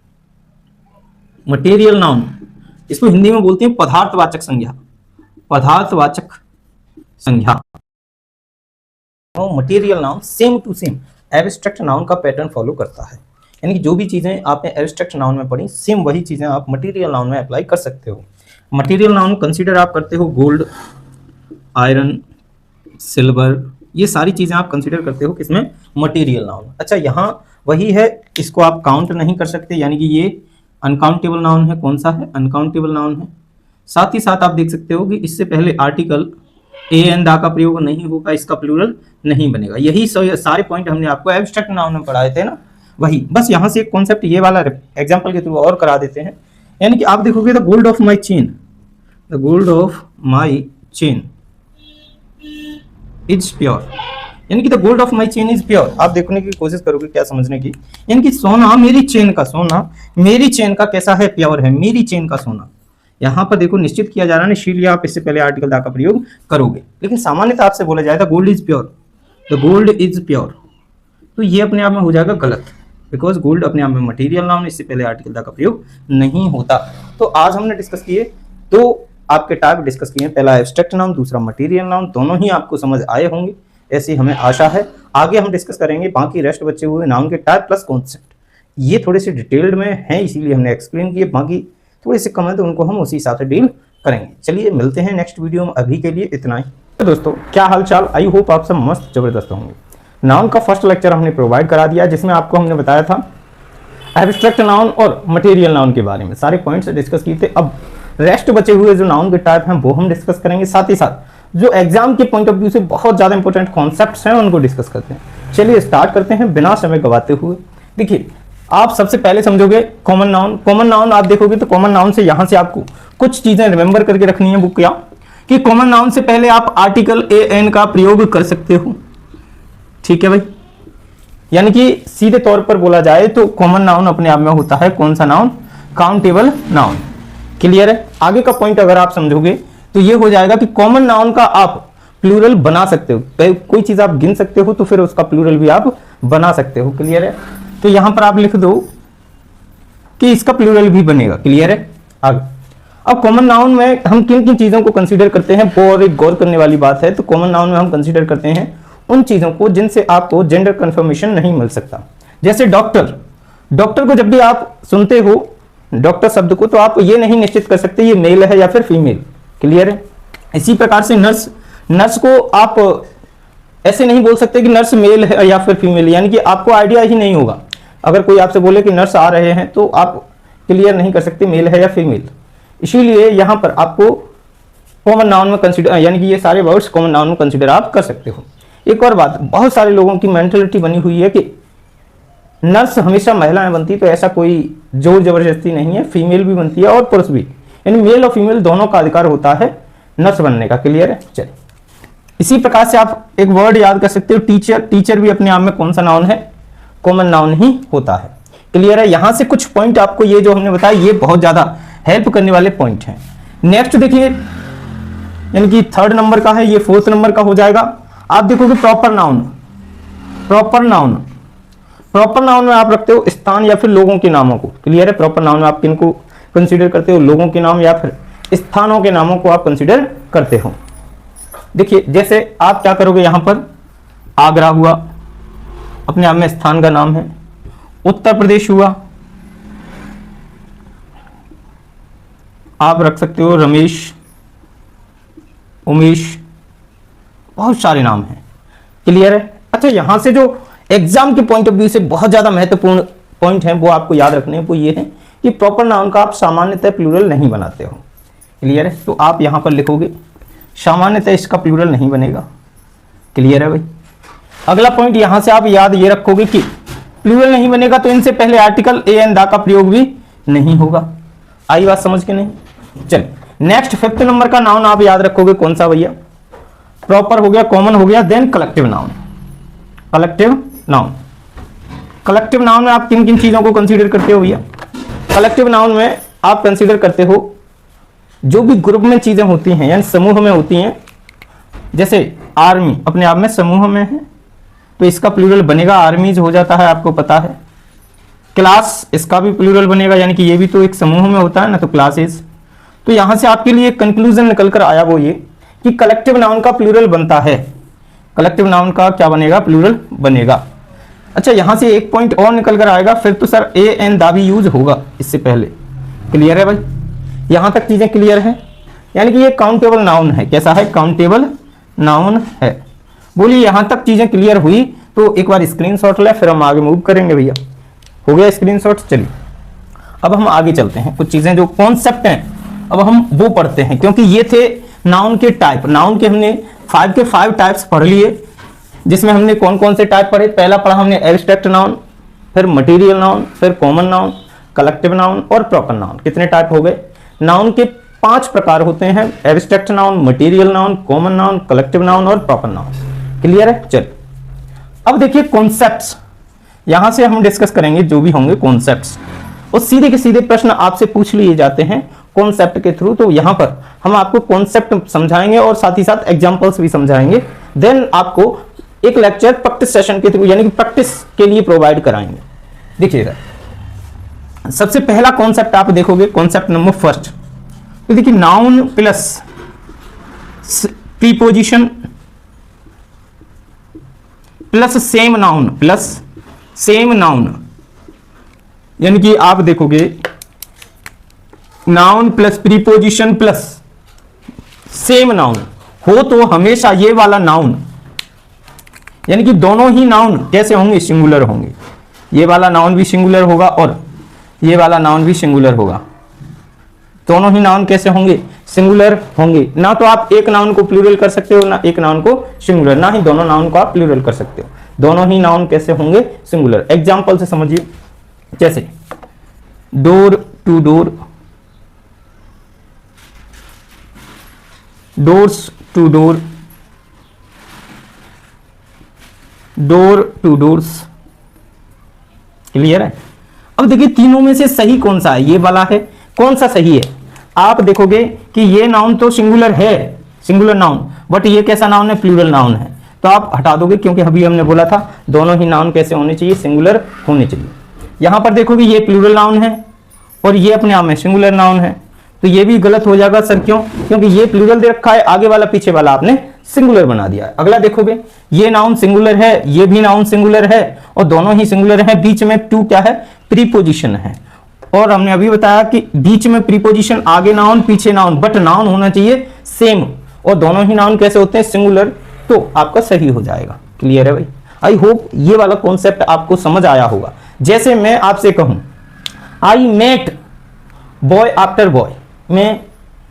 S1: मटेरियल नाउन इसको हिंदी में बोलते हैं पदार्थवाचक संज्ञा, पदार्थवाचक संज्ञा। Material noun same to same abstract noun का पैटर्न फॉलो करता है। यानी कि जो भी चीज़ें आपने एब्स्ट्रैक्ट नाउन में पढ़ी, सेम वही चीज़ें आप मटेरियल नाउन में अप्लाई कर सकते हो। मटेरियल नाउन कंसीडर आप करते हो गोल्ड, आयरन, सिल्वर, ये सारी चीज़ें आप कंसीडर करते हो किसमें? Material noun. अच्छा, यहाँ वही है, इसको आप काउंट नहीं कर सकते, यानी कि ये अनकाउंटेबल नाउन है। कौन सा है? अनकाउंटेबल नाउन है। साथ ही साथ आप देख सकते हो कि इससे पहले आर्टिकल ए एन दा का प्रयोग नहीं होगा, इसका प्लूरल नहीं बनेगा। यही सारे पॉइंट हमने आपको एब्स्ट्रैक्ट नाउन में पढ़ाए थे ना, वही। बस यहाँ से एक कॉन्सेप्ट ये वाला एग्जांपल के थ्रू और करा देते हैं। यानी कि आप देखोगे the gold of my chain, the gold of my chain is pure, यानी कि the gold of my chain is pure. आप देखने की कोशिश करोगे क्या समझने की, यानी कि सोना मेरी चेन का, सोना मेरी चेन का कैसा है? प्योर है, मेरी चेन का सोना। यहाँ पर देखो निश्चित किया जा रहा है, इसीलिए आप इससे पहले आर्टिकल दा का प्रयोग करोगे। लेकिन सामान्यतः आपसे बोला जाए the gold is pure, the gold is pure, तो ये अपने आप में हो जाएगा गलत, बिकॉज गोल्ड अपने आप में मटेरियल नाउन, इससे पहले आर्टिकल दा का प्रयोग नहीं होता। तो आज हमने डिस्कस किए दो आपके टाइप डिस्कस किए, पहला एब्स्ट्रैक्ट नाउन, दूसरा मटेरियल नाउन। दोनों ही आपको समझ आए होंगे, ऐसी हमें आशा है। आगे हम डिस्कस करेंगे बाकी रेस्ट बचे हुए नाउन के टाइप प्लस कॉन्सेप्ट। ये थोड़े से डिटेल्ड में हैं, इसीलिए हमने एक्सप्लेन किए, बाकी थोड़े से कम है तो उनको हम उसी हिसाब से डील करेंगे। चलिए मिलते हैं नेक्स्ट वीडियो में, अभी के लिए इतना ही। तो दोस्तों क्या हाल चाल, आई होप आप सब मस्त जबरदस्त होंगे। नाउन का फर्स्ट लेक्चर हमने प्रोवाइड करा दिया, जिसमें आपको हमने बताया था एब्स्ट्रैक्ट नाउन और मटेरियल नाउन के बारे में सारे पॉइंट्स डिस्कस किए थे। अब रेस्ट बचे हुए जो नाउन के टाइप हैं वो हम डिस्कस करेंगे, साथ ही साथ जो एग्जाम के पॉइंट ऑफ व्यू से बहुत ज़्यादा इंपॉर्टेंट कॉन्सेप्ट्स हैं उनको डिस्कस करते हैं। चलिए स्टार्ट करते हैं बिना समय गवाते हुए। देखिए, आप सबसे पहले समझोगे कॉमन नाउन। कॉमन नाउन आप देखोगे तो कॉमन नाउन से यहाँ से आपको कुछ चीज़ें रिमेंबर करके रखनी है। वो क्या कि कॉमन नाउन से पहले आप आर्टिकल ए एन का प्रयोग कर सकते हो, ठीक है भाई। यानी कि सीधे तौर पर बोला जाए तो कॉमन नाउन अपने आप में होता है कौन सा नाउन? Countable noun. क्लियर है? आगे का पॉइंट अगर आप समझोगे तो ये हो जाएगा कि कॉमन नाउन का आप प्लूरल बना सकते हो। कोई चीज आप गिन सकते हो तो फिर उसका प्लूरल भी आप बना सकते हो। क्लियर है? तो यहां पर आप लिख दो कि इसका प्लूरल भी बनेगा। क्लियर है? आगे अब कॉमन नाउन में हम किन किन चीजों को कंसीडर करते हैं वो और एक गौर करने वाली बात है। तो कॉमन नाउन में हम कंसीडर करते हैं उन चीजों को जिनसे आपको जेंडर कंफर्मेशन नहीं मिल सकता। जैसे डॉक्टर, डॉक्टर को जब भी आप सुनते हो डॉक्टर शब्द को तो आप ये नहीं निश्चित कर सकते ये मेल है या फिर फीमेल। क्लियर है? इसी प्रकार से नर्स, नर्स को आप ऐसे नहीं बोल सकते कि नर्स मेल है या फिर फीमेल, यानी कि आपको आइडिया ही नहीं होगा। अगर कोई आपसे बोले कि नर्स आ रहे हैं तो आप क्लियर नहीं कर सकते मेल है या फीमेल। इसीलिए यहां पर आपको कॉमन नाउन में कंसीडर, यानी कि ये सारे वर्ड्स कॉमन नाउन में कंसीडर आप कर सकते हो। एक और बात, बहुत सारे लोगों की मेंटलिटी बनी हुई है कि नर्स हमेशा महिलाएं बनती, तो ऐसा कोई जोर जबरदस्ती नहीं है, फीमेल भी बनती है और पुरुष भी, यानी मेल और फीमेल दोनों का अधिकार होता है नर्स बनने का। क्लियर है? चलिए, इसी प्रकार से आप एक वर्ड याद कर सकते हो टीचर। टीचर भी अपने आप में कौन सा नाउन है? कॉमन नाउन ही होता है। क्लियर है? यहां से कुछ पॉइंट आपको ये जो हमने बताया ये बहुत ज्यादा हेल्प करने वाले पॉइंट हैं। नेक्स्ट देखिए, यानी कि थर्ड नंबर का है, ये फोर्थ नंबर का हो जाएगा। आप देखोगे proper noun. Proper noun, proper noun में आप रखते हो स्थान या फिर लोगों के नामों को। क्लियर है? प्रॉपर नाउन में आप किनको कंसीडर करते हो? लोगों के नाम या फिर स्थानों के नामों को आप कंसीडर करते हो। देखिए, जैसे आप क्या करोगे, यहां पर आगरा हुआ, अपने आप में स्थान का नाम है। उत्तर प्रदेश हुआ, आप रख सकते हो रमेश, उमेश, बहुत सारे नाम हैं। क्लियर है? अच्छा, यहां से जो एग्जाम के पॉइंट ऑफ व्यू से बहुत ज्यादा महत्वपूर्ण पॉइंट है वो आपको याद रखने हैं, वो ये है कि प्रॉपर नाउन का आप सामान्यतः प्लूरल नहीं बनाते हो। क्लियर है? तो आप यहां पर लिखोगे सामान्यतः इसका प्लूरल नहीं बनेगा। क्लियर है भाई? अगला पॉइंट यहां से आप याद ये रखोगे कि प्लूरल नहीं बनेगा तो इनसे पहले आर्टिकल ए एन दा का प्रयोग भी नहीं होगा। आई बात समझ के नहीं? चलिए, नेक्स्ट फिफ्थ नंबर का नाउन आप याद रखोगे कौन सा भैया? प्रॉपर हो गया, कॉमन हो गया, then collective noun. Collective noun, collective noun में आप किन किन चीजों को कंसीडर करते हो भैया? कलेक्टिव नाउन में आप कंसीडर करते हो जो भी ग्रुप में चीजें होती हैं, यानी समूह में होती हैं। जैसे आर्मी अपने आप में समूह में है तो इसका प्लूरल बनेगा आर्मीज हो जाता है, आपको पता है। क्लास, इसका भी प्लूरल बनेगा, यानी कि ये भी तो एक समूह में होता है ना, तो क्लासेस। तो यहां से आपके लिए कंक्लूजन निकल कर आया वो ये कि कलेक्टिव नाउन का प्लूरल बनता है। कलेक्टिव नाउन का क्या बनेगा? प्लूरल बनेगा। अच्छा यहां से एक पॉइंट और निकल कर आएगा, फिर तो सर ए एन दा भी यूज होगा इससे पहले। क्लियर है भाई, यहां तक चीजें क्लियर है। यानी कि ये काउंटेबल नाउन है। कैसा है? काउंटेबल नाउन है। बोलिए यहां तक चीजें क्लियर हुई तो एक बार स्क्रीनशॉट ले, फिर हम आगे मूव करेंगे भैया। हो गया स्क्रीनशॉट? चलिए अब हम आगे चलते हैं। कुछ चीजें जो कॉन्सेप्ट हैं अब हम वो पढ़ते हैं, क्योंकि ये थे नाउन के टाइप। नाउन के हमने 5 के 5 टाइप्स पढ़ लिए, जिसमें हमने कौन कौन से टाइप पढ़े? पहला पढ़ा हमने एब्स्ट्रैक्ट नाउन, फिर मटेरियल नाउन, फिर कॉमन नाउन, कलेक्टिव नाउन और प्रॉपर नाउन। कितने टाइप हो गए? नाउन के 5 प्रकार होते हैं, abstract noun, material noun, common noun, collective noun और प्रॉपर नाउन। क्लियर है? चलिए अब देखिए कॉन्सेप्ट्स, यहां से हम डिस्कस करेंगे जो भी होंगे कॉन्सेप्ट्स, और सीधे के सीधे प्रश्न आपसे पूछ लिए जाते हैं कॉन्सेप्ट के थ्रू। तो यहां पर हम आपको कॉन्सेप्ट समझाएंगे और साथ ही साथ एग्जांपल्स भी समझाएंगे। देन आपको एक लेक्चर प्रैक्टिस सेशन के थ्रू यानी कि प्रैक्टिस के लिए प्रोवाइड कराएंगे। देखिएगा सबसे पहला कॉन्सेप्ट आप देखोगे, कॉन्सेप्ट नंबर फर्स्ट, तो देखिए noun plus preposition plus same noun, plus same noun, यानी कि आप देखोगे noun plus preposition plus same noun हो तो हमेशा ये वाला नाउन, यानी कि दोनों ही नाउन कैसे होंगे? सिंगुलर होंगे। ये वाला नाउन भी सिंगुलर होगा और ये वाला नाउन भी सिंगुलर होगा। दोनों ही नाउन कैसे होंगे? सिंगुलर होंगे। ना तो आप एक नाउन को प्लूरल कर सकते हो, ना एक नाउन को सिंगुलर, ना ही दोनों नाउन को आप प्लूरल कर सकते हो। दोनों ही नाउन कैसे होंगे? सिंगुलर। एग्जांपल से समझिए, जैसे door to door, doors to door, door to doors. Clear है? अब देखिए तीनों में से सही कौन सा है? ये वाला है। कौन सा सही है? आप देखोगे कि ये नाउन तो सिंगुलर है, सिंगुलर नाउन, बट ये कैसा नाउन है? प्लूरल नाउन है। तो आप हटा दोगे, क्योंकि अभी हमने बोला था दोनों ही नाउन कैसे होने चाहिए? सिंगुलर होने चाहिए। यहां पर देखोगे ये प्लूरल नाउन है और ये अपने आप में सिंगुलर नाउन है, तो ये भी गलत हो जाएगा सर। क्यों? क्योंकि ये प्लूरल दे रखा है, आगे वाला पीछे वाला आपने सिंगुलर बना दिया है। अगला देखोगे ये नाउन सिंगुलर है, ये भी नाउन सिंगुलर है और दोनों ही सिंगुलर है। बीच में टू क्या है? प्रीपोजिशन है। और हमने अभी बताया कि बीच में प्रीपोजिशन, आगे नाउन पीछे नाउन, बट नाउन होना चाहिए सेम, और दोनों ही नाउन कैसे होते हैं? सिंगुलर। तो आपका सही हो जाएगा। क्लियर है भाई? आई होप ये वाला कॉन्सेप्ट आपको समझ आया होगा। जैसे मैं आपसे कहूं I met boy after boy, मैं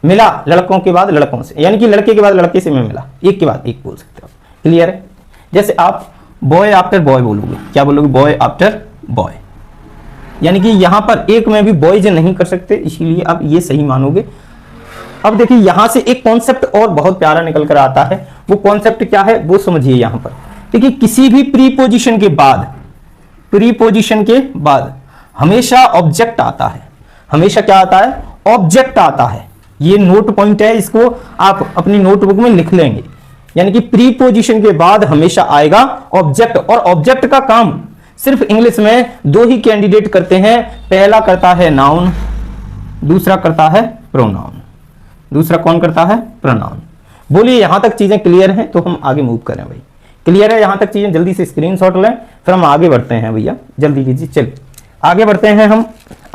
S1: मिला लड़कों के बाद लड़कों से, यानी कि लड़के के बाद लड़के से मैं मिला, एक के बाद एक बोल सकते हो। क्लियर है? जैसे आप बॉय आफ्टर बॉय बोलोगे, क्या बोलोगे? बॉय आफ्टर बॉय, यानी कि यहां पर एक में भी बॉयज नहीं कर सकते, इसीलिए आप ये सही मानोगे। अब देखिए यहां से एक कॉन्सेप्ट और बहुत प्यारा निकल कर आता है। वो कॉन्सेप्ट क्या है वो समझिए। यहां पर देखिए किसी भी प्रीपोजिशन के बाद, प्रीपोजिशन के बाद हमेशा ऑब्जेक्ट आता है। हमेशा क्या आता है? ऑब्जेक्ट आता है। ये नोट पॉइंट है, इसको आप अपनी नोटबुक में लिख लेंगे। यानी कि प्रीपोजिशन के बाद हमेशा आएगा ऑब्जेक्ट, और ऑब्जेक्ट का काम सिर्फ इंग्लिश में दो ही कैंडिडेट करते हैं। पहला करता है नाउन, दूसरा करता है प्रोनाउन। दूसरा कौन करता है? प्रोनाउन। बोलिए यहां तक चीजें क्लियर हैं? तो हम आगे मूव करें भाई। क्लियर है यहां तक चीजें? जल्दी से स्क्रीनशॉट लें, फिर हम आगे बढ़ते हैं भैया। जल्दी कीजिए। चलिए आगे बढ़ते हैं। हम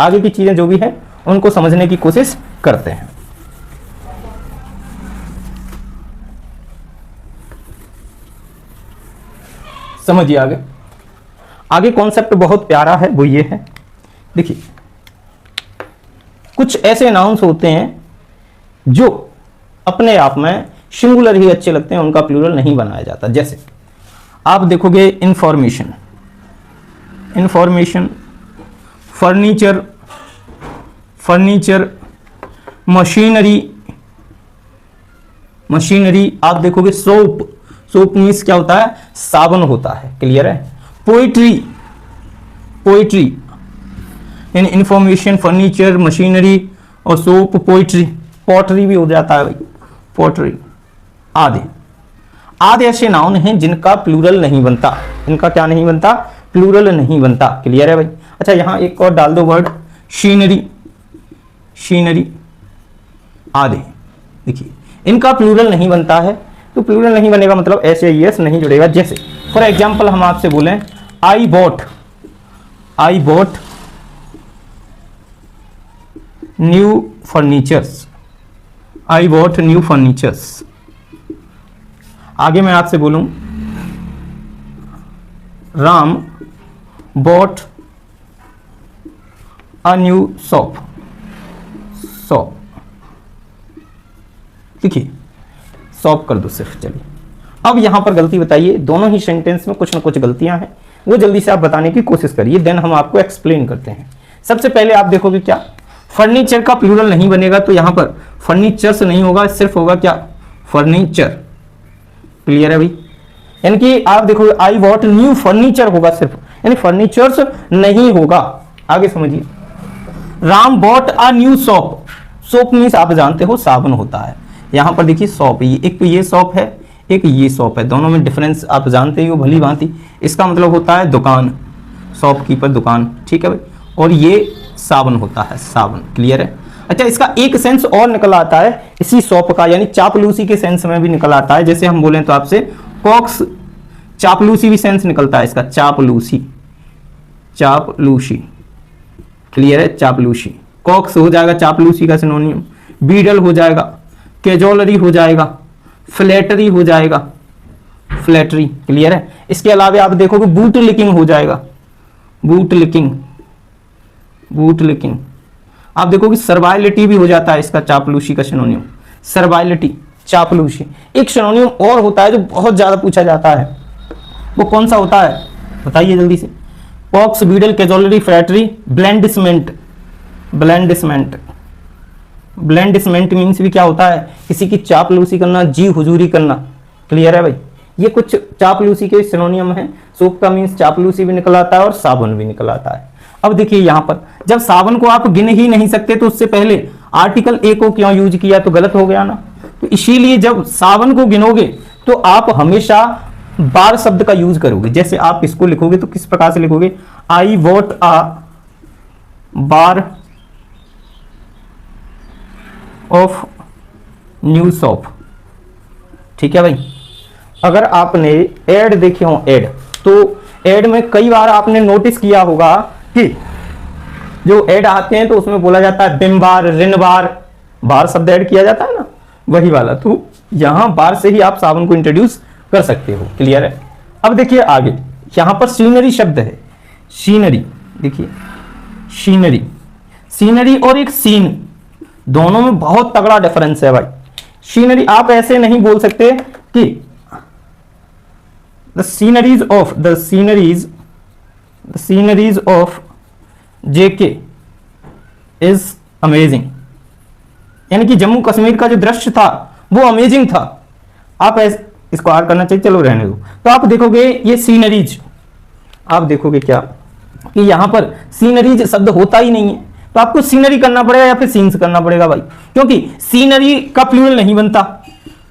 S1: आगे की चीजें जो भी है उनको समझने की कोशिश करते हैं। समझिए आगे। आगे कॉन्सेप्ट बहुत प्यारा है, वो ये है, देखिए कुछ ऐसे नाउन्स होते हैं जो अपने आप में सिंगुलर ही अच्छे लगते हैं, उनका प्लूरल नहीं बनाया जाता। जैसे आप देखोगे information, information, furniture, furniture, machinery, machinery. आप देखोगे सोप, सोप मीन्स क्या होता है? साबुन होता है। क्लियर है? पोइट्री, पोइट्री, इन इंफॉर्मेशन, फर्नीचर, मशीनरी और सोप, पोइट्री। पॉटरी भी हो जाता है भाई, पॉटरी आदि। आदि ऐसे नाउन हैं जिनका प्लूरल नहीं बनता। इनका क्या नहीं बनता? प्लूरल नहीं बनता। क्लियर है भाई? अच्छा यहां एक और डाल दो वर्ड, शीनरी, शीनरी आदि। देखिए इनका प्लूरल नहीं बनता है, तो प्लूरल नहीं बनेगा मतलब ऐसे यस नहीं जुड़ेगा। जैसे फॉर एग्जाम्पल हम आपसे बोलें I bought new furnitures, I bought new furnitures. आगे मैं आपसे बोलूं, Ram bought a new shop. देखिए शॉप कर दो सिर्फ। चलिए अब यहां पर गलती बताइए, दोनों ही सेंटेंस में कुछ ना कुछ गलतियां हैं, वो जल्दी से आप बताने की कोशिश करिए, देन हम आपको एक्सप्लेन करते हैं। सबसे पहले आप देखोगे क्या, फर्नीचर का प्लूरल नहीं बनेगा, तो यहां पर फर्नीचर्स नहीं होगा, सिर्फ होगा क्या, फर्नीचर। क्लियर है भाई? यानी कि आप देखोगे आई वॉट न्यू फर्नीचर होगा सिर्फ, यानी फर्नीचर्स नहीं होगा। आगे समझिए, Ram bought a new shop. Shop means आप जानते हो साबुन होता है, यहां पर देखिए शॉप, एक तो ये शॉप है, एक ये शॉप है, दोनों में डिफरेंस आप जानते ही हो भली भांति। इसका मतलब होता है दुकान, शॉपकीपर दुकान, ठीक है भाई, और ये साबुन होता है, साबुन। क्लियर है? अच्छा, इसका एक सेंस और निकल आता है इसी शॉप का, यानी चापलूसी के सेंस में भी निकल आता है। जैसे हम बोलें तो आपसे कॉक्स, चापलूसी भी सेंस निकलता है इसका, चापलूसी, चापलूसी। क्लियर है? चापलूसी। कॉक्स हो जाएगा चापलूसी का सिनोनियम, बीडल हो जाएगा, कैजोलरी हो जाएगा, फ्लैटरी हो जाएगा, फ्लैटरी। क्लियर है? इसके अलावा आप देखोगे बूट लिकिंग हो जाएगा, बूट लिकिंग, बूट लिकिंग। आप देखोगे सर्वाइलिटी भी हो जाता है इसका, चापलूसी का सिनोनियम, सर्वाइलिटी, चापलूसी। एक सिनोनियम और होता है जो बहुत ज्यादा पूछा जाता है, वो कौन सा होता है बताइए जल्दी से? Coax, wheedle, cajolery, flattery, blandishment. Blandishment, blandishment means भी क्या होता है, किसी की चापलूसी करना, जी हुजूरी करना। क्लियर है भाई? ये कुछ चापलूसी के सिनोनियम है। सोप का मीन्स चापलूसी भी निकल आता है और साबुन भी निकल आता है। अब देखिए यहां पर जब साबुन को आप गिन ही नहीं सकते तो उससे पहले आर्टिकल ए को क्यों यूज किया, तो गलत हो गया ना। तो इसीलिए जब साबुन को गिनोगे तो आप हमेशा बार शब्द का यूज करोगे। जैसे आप इसको लिखोगे तो किस प्रकार से लिखोगे, I what a bar of new shop. ठीक है भाई? अगर आपने एड देखे हो, एड, तो एड में कई बार आपने नोटिस किया होगा कि जो एड आते हैं तो उसमें बोला जाता है बिम बार, रिन बार, बार शब्द ऐड किया जाता है ना, वही वाला। तो यहां बार से ही आप साबुन को इंट्रोड्यूस कर सकते हो। क्लियर है? अब देखिए आगे, यहां पर सीनरी शब्द है, सीनरी। देखिए सीनरी, सीनरी और एक सीन, दोनों में बहुत तगड़ा डिफरेंस है भाई। सीनरी आप ऐसे नहीं बोल सकते कि the sceneries of JK is amazing, यानी कि जम्मू कश्मीर का जो दृश्य था वो अमेजिंग था। आप ऐसे इसको आर करना चाहिए, चलो रहने दो। तो आप देखोगे ये सीनरीज, आप देखोगे क्या कि यहां पर सीनरीज शब्द होता ही नहीं है, तो आपको सीनरी करना पड़ेगा या फिर सीन्स करना पड़ेगा भाई, क्योंकि सीनरी का प्लूरल नहीं बनता,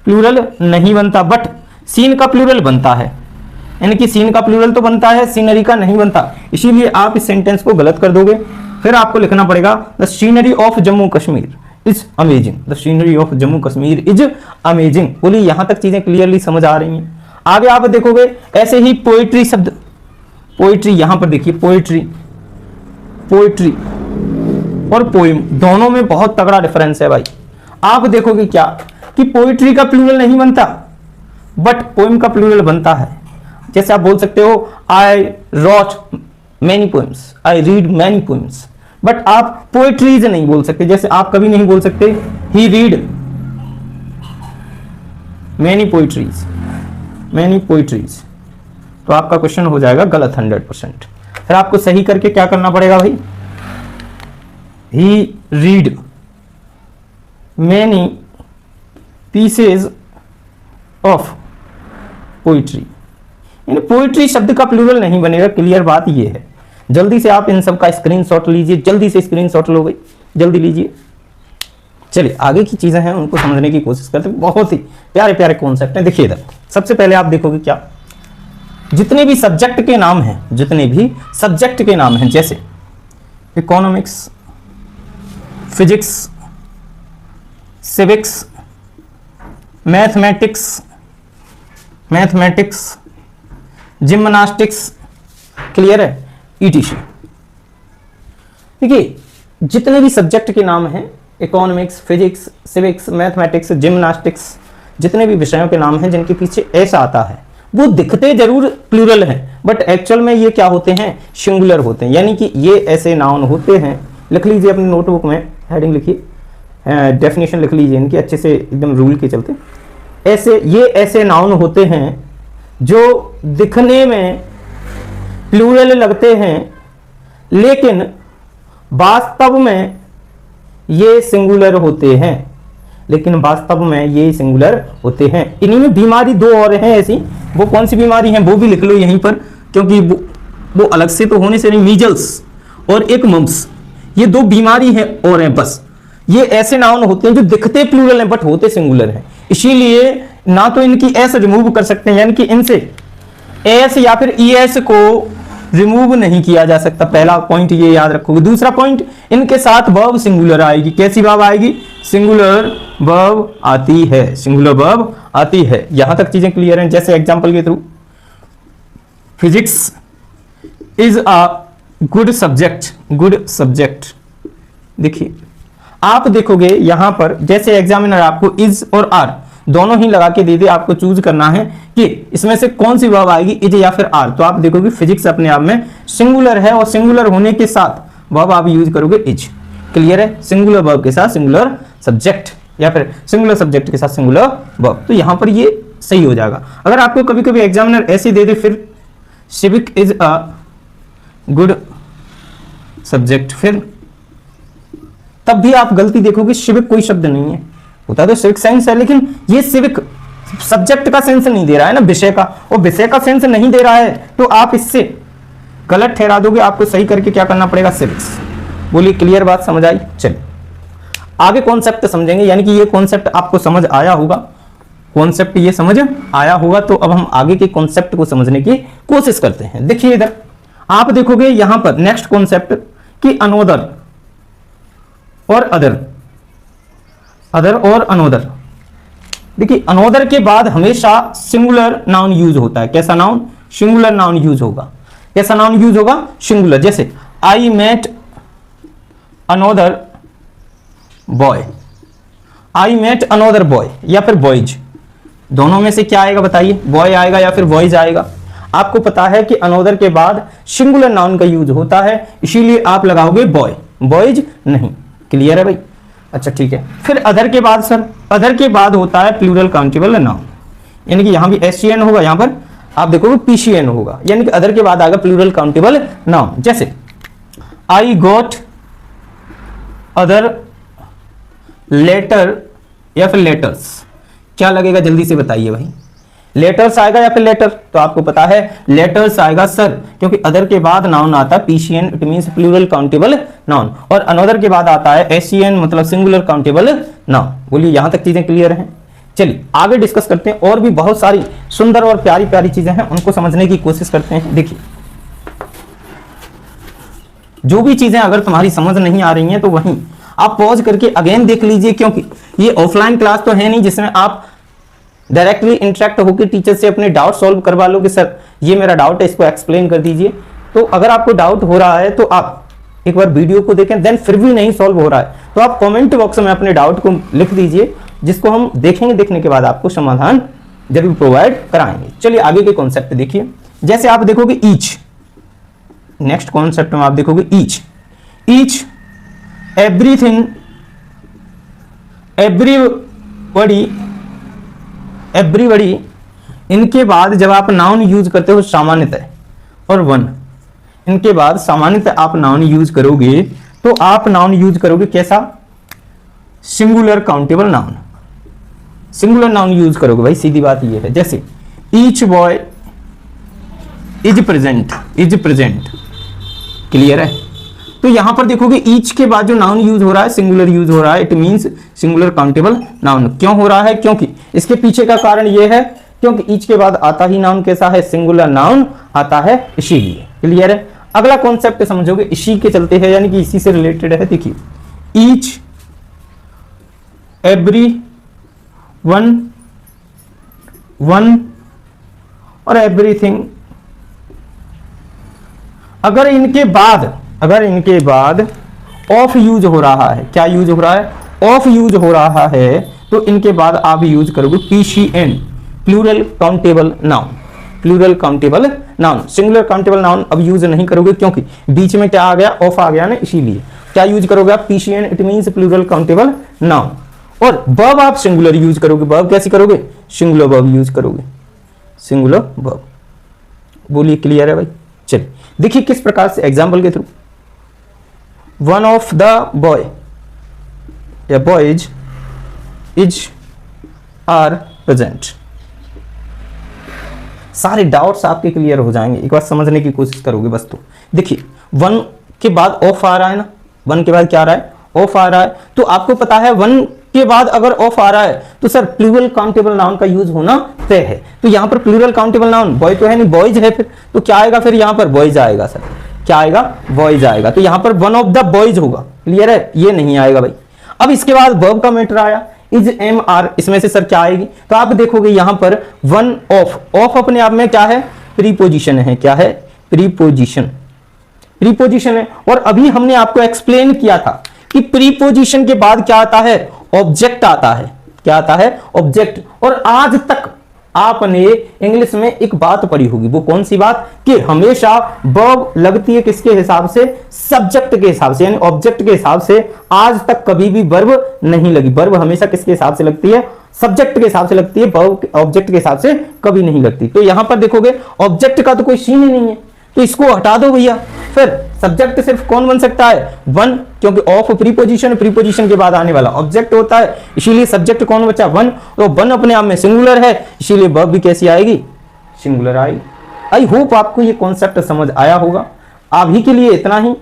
S1: प्लूरल नहीं बनता, बट सीन का प्लूरल बनता है। यानी कि सीन का प्लूरल तो बनता है, सीनरी का नहीं बनता। इसीलिए आप इस सेंटेंस को गलत कर दोगे। फिर आपको लिखना पड़ेगा the scenery of Jammu Kashmir is amazing, the scenery of Jammu Kashmir is amazing. बोलिए यहां तक चीजें क्लियरली समझ आ रही हैं? आगे आप देखोगे ऐसे ही पोएट्री शब्द, पोएट्री, यहां पर देखिए पोएट्री, पोएट्री और पोइम, दोनों में बहुत तगड़ा डिफरेंस है भाई। आप देखोगे क्या कि पोएट्री का प्लूरल नहीं बनता, बट पोइम का प्लूरल बनता है। जैसे आप बोल सकते हो I wrote many poems, I read many poems, but आप पोएट्रीज नहीं बोल सकते। जैसे आप कभी नहीं बोल सकते he read many poetries, many poetries, तो आपका क्वेश्चन हो जाएगा गलत 100%। फिर आपको सही करके क्या करना पड़ेगा भाई, he read many pieces of poetry, यानी पोइट्री शब्द का प्लूरल नहीं बनेगा। क्लियर बात ये है। जल्दी से आप इन सब का स्क्रीनशॉट लीजिए, जल्दी से स्क्रीनशॉट लो भाई, जल्दी लीजिए। चलिए आगे की चीजें हैं उनको समझने की कोशिश करते हैं। बहुत ही प्यारे प्यारे कॉन्सेप्ट हैं। देखिए इधर सबसे पहले आप देखोगे क्या, जितने भी सब्जेक्ट के नाम हैं, जितने भी सब्जेक्ट के नाम हैं, जैसे economics, physics, civics, mathematics, gymnastics, clear है, ईटीसी। देखिए जितने भी सब्जेक्ट के नाम हैं, economics, physics, civics, mathematics, gymnastics, जितने भी विषयों के नाम हैं जिनके पीछे ऐसा आता है, वो दिखते जरूर प्लूरल हैं बट एक्चुअल में ये क्या होते हैं, सिंगुलर होते हैं। यानी कि ये ऐसे नाउन होते हैं, लिख लीजिए अपनी नोटबुक में, हेडिंग लिखिए, डेफिनेशन लिख लीजिए इनकी अच्छे से एकदम रूल के चलते। ये ऐसे नाउन होते हैं जो दिखने में प्लूरल लगते हैं लेकिन वास्तव में ये सिंगुलर होते हैं, इन्हीं में बीमारी दो और हैं ऐसी। वो कौन सी बीमारी है वो भी लिख लो यहीं पर, क्योंकि वो अलग से तो होने से नहीं, मीजल्स और एक मम्स, ये दो बीमारी है और हैं बस। ये ऐसे नाउन होते हैं जो दिखते प्लूरल हैं बट होते सिंगुलर हैं, इसीलिए ना तो इनकी एस रिमूव कर सकते हैं, यानी कि इनसे एस या फिर ईएस को रिमूव नहीं किया जा सकता। पहला पॉइंट ये याद रखोगे। दूसरा पॉइंट, इनके साथ वर्ब सिंगुलर आएगी। कैसी वर्ब आएगी? सिंगुलर वर्ब आती है, सिंगुलर वर्ब आती है। यहां तक चीजें क्लियर हैं। जैसे एग्जांपल के through, physics is a good subject. देखिए आप देखोगे यहां पर, जैसे एग्जामिनर आपको इज और आर दोनों ही लगा के दे दे, आपको चूज करना है कि इसमें से कौन सी वर्ब आएगी, इज या फिर आर। तो आप देखोगे फिजिक्स अपने आप में सिंगुलर है और सिंगुलर होने के साथ वर्ब आप यूज करोगे इज। क्लियर है? सिंगुलर वर्ब के साथ सिंगुलर सब्जेक्ट या फिर सिंगुलर सब्जेक्ट के साथ सिंगुलर वर्ब, तो यहां पर ये सही हो जाएगा। अगर आपको कभी कभी एग्जामिनर ऐसे दे दे, फिर civic is a good subject, फिर तब भी आप गलती देखोगे, सिविक कोई शब्द नहीं है, होता तो सिविक साइंस है, लेकिन ये सिविक सब्जेक्ट का सेंस नहीं दे रहा है ना, विषय का, और विषय का सेंस नहीं दे रहा है तो आप इससे गलत ठहरा दोगे। आपको सही करके क्या करना पड़ेगा? सिविक्स। बोलिए क्लियर बात समझ आई? चलिए आगे कॉन्सेप्ट समझेंगे, यानी कि ये कॉन्सेप्ट आपको समझ आया होगा, कॉन्सेप्ट ये समझ आया होगा। तो अब हम आगे के कॉन्सेप्ट को समझने की कोशिश करते हैं। देखिए इधर आप देखोगे यहां पर नेक्स्ट कॉन्सेप्ट कि अनोदर और अदर और अनोदर। देखिए अनोदर के बाद हमेशा सिंगुलर नाउन यूज होता है। कैसा नाउन? सिंगुलर नाउन यूज होगा। कैसा नाउन यूज होगा? सिंगुलर। जैसे I met another boy, I met another boy या फिर बॉयज, दोनों में से क्या आएगा बताइए? बॉय आएगा या फिर बॉयज आएगा? आपको पता है कि अनोदर के बाद सिंगुलर नाउन का यूज होता है, इसीलिए आप लगाओगे बॉय, बॉयज नहीं। क्लियर है भाई? अच्छा ठीक है। फिर अदर के बाद सर, अदर के बाद होता है प्लूरल काउंटेबल नाउन, यानी कि यहां भी एससीएन होगा, यहां पर आप देखोगे पीसीएन होगा, यानी कि अदर के बाद आएगा प्लूरल काउंटेबल नाउन। जैसे आई गॉट अदर लेटर या फिर लेटर्स, क्या लगेगा जल्दी से बताइए भाई? लेटर्स आएगा या फिर लेटर? तो आपको पता है लेटर्स आएगा सर, क्योंकि अदर के बाद नाउन आता है PCN, it means plural countable noun, और अनदर के बाद आता है एससीएन, मतलब सिंगुलर काउंटेबल नाउन। बोलिए यहां तक चीजें क्लियर हैं? चलिए आगे डिस्कस करते हैं, और भी बहुत सारी सुंदर और प्यारी प्यारी चीजें हैं, उनको समझने की कोशिश करते हैं। देखिए जो भी चीजें अगर तुम्हारी समझ नहीं आ रही हैं तो वहीं आप पॉज करके अगेन देख लीजिए, क्योंकि ये ऑफलाइन क्लास तो है नहीं जिसमें आप डायरेक्टली इंटरेक्ट होकर टीचर से अपने डाउट सॉल्व करवा लो कि सर ये मेरा डाउट है, इसको एक्सप्लेन कर दीजिए। तो अगर आपको डाउट हो रहा है तो आप एक बार वीडियो को देखें, देन फिर भी नहीं सॉल्व हो रहा है तो आप कमेंट बॉक्स में अपने डाउट को लिख दीजिए, जिसको हम देखेंगे, देखने के बाद आपको समाधान जरूर प्रोवाइड कराएंगे। चलिए आगे के कॉन्सेप्ट देखिए। जैसे आप देखोगे ईच, नेक्स्ट कॉन्सेप्ट में आप देखोगे each, each, everything, everybody, everybody, इनके बाद जब आप नाउन यूज करते हो सामान्यतः, और वन, इनके बाद सामान्यतः आप नाउन यूज करोगे तो आप नाउन यूज करोगे कैसा? Singular countable noun, singular noun use करोगे भाई, सीधी बात ये है। जैसे each boy is present, is present. Clear है? तो यहां पर देखोगे ईच के बाद जो नाउन यूज हो रहा है सिंगुलर यूज हो रहा है, it means singular countable noun. क्यों हो रहा है? क्योंकि इसके पीछे का कारण यह है क्योंकि ईच के बाद आता ही नाउन कैसा है? सिंगुलर नाउन आता है, इसीलिए। क्लियर है? अगला कॉन्सेप्ट समझोगे इसी के चलते है, यानी कि इसी से रिलेटेड है। देखिए ईच, एवरी वन, वन और एवरीथिंग, अगर इनके बाद ऑफ यूज हो रहा है, क्या यूज हो रहा है, ऑफ यूज हो रहा है, तो इनके बाद आप यूज करोगे PCN, plural countable noun. Plural countable noun, singular countable noun अब यूज नहीं करोगे क्योंकि बीच में क्या आ गया, ऑफ आ गया ना, इसीलिए क्या यूज करोगे आप, PCN, it means plural countable noun. और वर्ब आप सिंगुलर यूज करोगे, वर्ब कैसे करोगे, सिंगुलर वर्ब यूज करोगे, सिंगुलर वर्ब। बोलिए क्लियर है भाई। चलिए देखिए किस प्रकार से एग्जांपल के through, one of the boy या बॉयज इज आर प्रेजेंट। सारे डाउट्स आपके क्लियर हो जाएंगे, एक बार समझने की कोशिश करोगे बस। तो देखिए वन के बाद ऑफ आ रहा है ना, वन के बाद क्या आ रहा है, ऑफ आ रहा है, तो आपको पता है वन के बाद अगर ऑफ आ रहा है तो सर प्लूरल काउंटेबल नाउन का यूज होना तय है। तो यहां पर प्लूरल काउंटेबल नाउन बॉय तो है नहीं, बॉयज है, फिर तो क्या आएगा, फिर यहां पर बॉयज आएगा सर, क्या आएगा, बॉयज आएगा। तो यहां पर वन ऑफ द बॉयज होगा, क्लियर है, ये नहीं आएगा भाई। अब इसके बाद वर्ब का मैटर आया, इज एम आर, इसमें से सर क्या आएगी, तो आप देखोगे यहां पर वन ऑफ, ऑफ अपने आप में क्या है, प्रीपोजिशन है, क्या है, प्रीपोजिशन, प्रीपोजिशन है। और अभी हमने आपको एक्सप्लेन किया था कि प्रीपोजिशन के बाद क्या आता है, ऑब्जेक्ट आता है, क्या आता है, ऑब्जेक्ट। और आज तक आपने इंग्लिश में एक बात पढ़ी होगी, वो कौन सी बात, कि हमेशा वर्ब लगती है किसके हिसाब से, सब्जेक्ट के हिसाब से, यानी ऑब्जेक्ट के हिसाब से। आज तक कभी भी वर्ब नहीं लगी, वर्ब हमेशा किसके हिसाब से लगती है, सब्जेक्ट के हिसाब से लगती है, वर्ब ऑब्जेक्ट के हिसाब से कभी नहीं लगती। तो यहां पर देखोगे ऑब्जेक्ट का तो कोई सीन ही नहीं है, तो इसको हटा दो भैया, फिर सब्जेक्ट सिर्फ कौन बन सकता है, वन, क्योंकि ऑफ प्रीपोजिशन, प्रीपोजिशन के बाद आने वाला ऑब्जेक्ट होता है, इसीलिए सब्जेक्ट कौन बचा, वन। तो वन अपने आप में सिंगुलर है, इसीलिए वर्ब भी कैसी आएगी, सिंगुलर आएगी। आई होप आपको ये कॉन्सेप्ट समझ आया होगा। अभी के लिए इतना ही,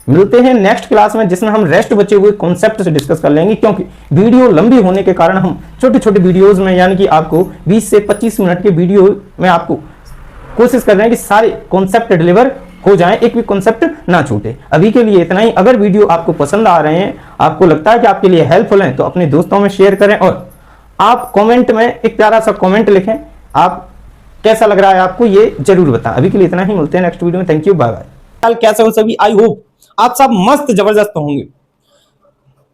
S1: मिलते हैं नेक्स्ट क्लास में जिसमें हम रेस्ट बचे हुए कॉन्सेप्ट से डिस्कस कर लेंगे, क्योंकि वीडियो लंबी होने के कारण हम छोटे छोटे वीडियोज में, यानी कि आपको 20 से 25 मिनट के वीडियो में आपको कोशिश कर रहे हैं कि सारे कॉन्सेप्ट डिलीवर हो जाएं, एक भी कॉन्सेप्ट ना छूटे। अभी के लिए इतना ही। अगर वीडियो आपको पसंद आ रहे हैं, आपको लगता है कि आपके लिए हेल्पफुल हैं, तो अपने दोस्तों में शेयर करें और आप कमेंट में एक प्यारा सा कमेंट लिखें, आप कैसा लग रहा है आपको ये जरूर बताएं। अभी के लिए इतना ही, मिलते हैं नेक्स्ट वीडियो में। Thank you, bye bye. कैसे हो सभी, आई होप आप सब मस्त जबरदस्त होंगे।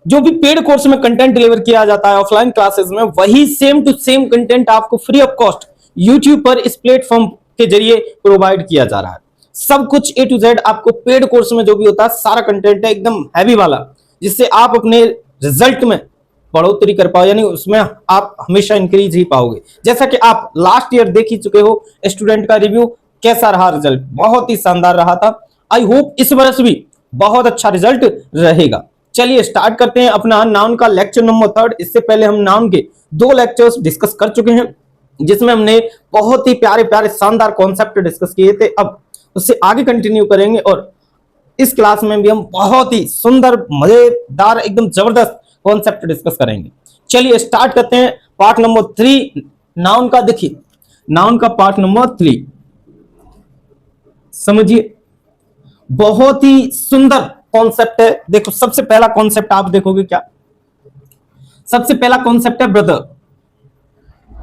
S1: जो भी पेड कोर्स में कंटेंट डिलीवर किया जाता है ऑफलाइन क्लासेस में, वही सेम टू सेम कंटेंट आपको फ्री ऑफ कॉस्ट यूट्यूब पर इस प्लेटफॉर्म के जरिए प्रोवाइड किया जा रहा है। सब कुछ A to Z आपको पेड कोर्स में जो भी होता है सारा कंटेंट है एकदम हैवी वाला, जिससे आप अपने रिजल्ट में बढ़ोतरी कर पाओ, यानी उसमें आप हमेशा इंक्रीज ही पाओगे। जैसा कि आप लास्ट ईयर देख ही चुके हो, स्टूडेंट का रिव्यू कैसा रहा, रिजल्ट बहुत ही शानदार रहा था। आई होप इस वर्ष भी बहुत अच्छा रिजल्ट रहेगा। चलिए स्टार्ट करते हैं अपना नाउन का लेक्चर नंबर 3। इससे पहले हम नाउन के 2 लेक्चर्स डिस्कस कर चुके हैं, जिसमें हमने बहुत ही प्यारे प्यारे शानदार कॉन्सेप्ट डिस्कस किए थे। अब उससे आगे कंटिन्यू करेंगे और इस क्लास में भी हम बहुत ही सुंदर, मजेदार, एकदम जबरदस्त कॉन्सेप्ट डिस्कस करेंगे। चलिए स्टार्ट करते हैं पार्ट नंबर 3 नाउन का। देखिए नाउन का पार्ट नंबर 3 समझिए, बहुत ही सुंदर कॉन्सेप्ट है। देखो सबसे पहला कॉन्सेप्ट आप देखोगे क्या, सबसे पहला कॉन्सेप्ट है ब्रदर।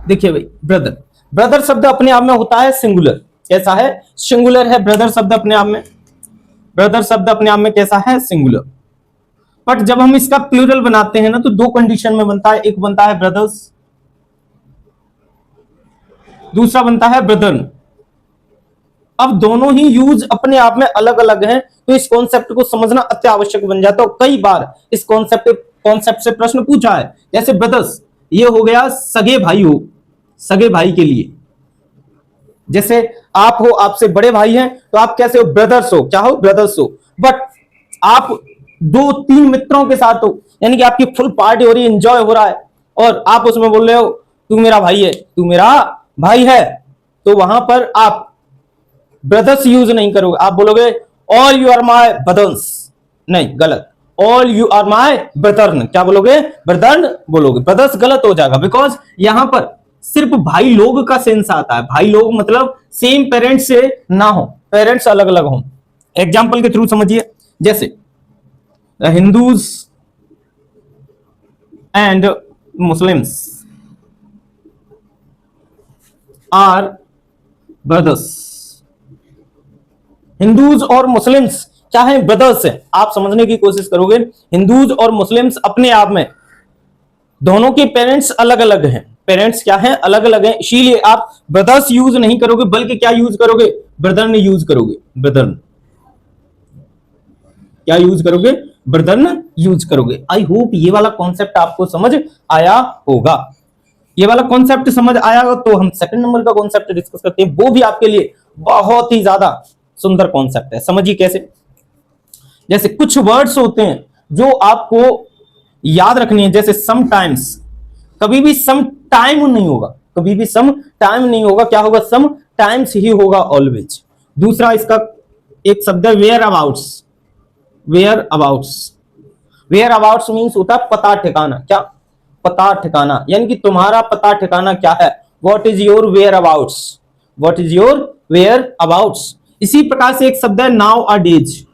S1: देखिए भाई ब्रदर, ब्रदर शब्द अपने आप में होता है सिंगुलर। कैसा है, सिंगुलर है ब्रदर शब्द अपने आप में, ब्रदर शब्द अपने आप में कैसा है, सिंगुलर। बट जब हम इसका प्लूरल बनाते हैं ना, तो 2 कंडीशन में बनता है, एक बनता है ब्रदर्स, दूसरा बनता है ब्रदर। अब दोनों ही यूज अपने आप में अलग अलग हैं, तो इस कॉन्सेप्ट को समझना अत्यावश्यक बन जाता है। कई बार इस कॉन्सेप्ट से प्रश्न पूछा है, जैसे ब्रदर्स, ये हो गया सगे भाई हो, सगे भाई के लिए। जैसे आप हो, आपसे बड़े भाई हैं, तो आप कैसे हो, ब्रदर्स हो, क्या हो, ब्रदर्स हो। बट आप 2-3 मित्रों के साथ हो, यानी कि आपकी फुल पार्टी हो रही है, एंजॉय हो रहा है, और आप उसमें बोल रहे हो तू मेरा भाई है, तू मेरा भाई है, तो वहां पर आप ब्रदर्स यूज नहीं करोगे, आप बोलोगे all you are my brothers. नहीं, गलत, all you are my brethren. क्या बोलोगे, ब्रदर्न बोलोगे, ब्रदर्स गलत हो जाएगा, बिकॉज यहां पर सिर्फ भाई लोग का सेंस आता है। भाई लोग मतलब सेम पेरेंट्स से ना हो, पेरेंट्स अलग अलग हो। एग्जाम्पल के थ्रू समझिए, जैसे Hindus and Muslims are brothers. Hindus और मुस्लिम्स क्या है, ब्रदर्स हैं। आप समझने की कोशिश करोगे, हिंदूज और मुस्लिम्स अपने आप में दोनों के पेरेंट्स अलग अलग हैं, पेरेंट्स क्या हैं, अलग अलग हैं, इसीलिए आप ब्रदर्स यूज नहीं करोगे बल्कि क्या यूज करोगे, ब्रदर्न यूज करोगे, ब्रदर्न क्या यूज करोगे, ब्रदर्न यूज करोगे। आई होप ये वाला कॉन्सेप्ट आपको समझ आया होगा। ये वाला कॉन्सेप्ट समझ आया हो तो हम सेकंड नंबर का कॉन्सेप्ट डिस्कस करते हैं, वो भी आपके लिए बहुत ही ज्यादा सुंदर कॉन्सेप्ट है। समझिए कैसे, जैसे कुछ वर्ड्स होते हैं जो आपको याद रखनी है, जैसे समटाइम्स, कभी भी सम टाइम नहीं होगा, कभी भी सम टाइम नहीं होगा, क्या होगा, सम टाइम्स ही होगा ऑलवेज। दूसरा इसका एक शब्द है whereabouts, whereabouts, whereabouts means होता है पता ठिकाना, क्या, पता ठिकाना, यानी कि तुम्हारा पता ठिकाना क्या है, what is your whereabouts, what is your whereabouts. इसी प्रकार से एक शब्द है nowadays,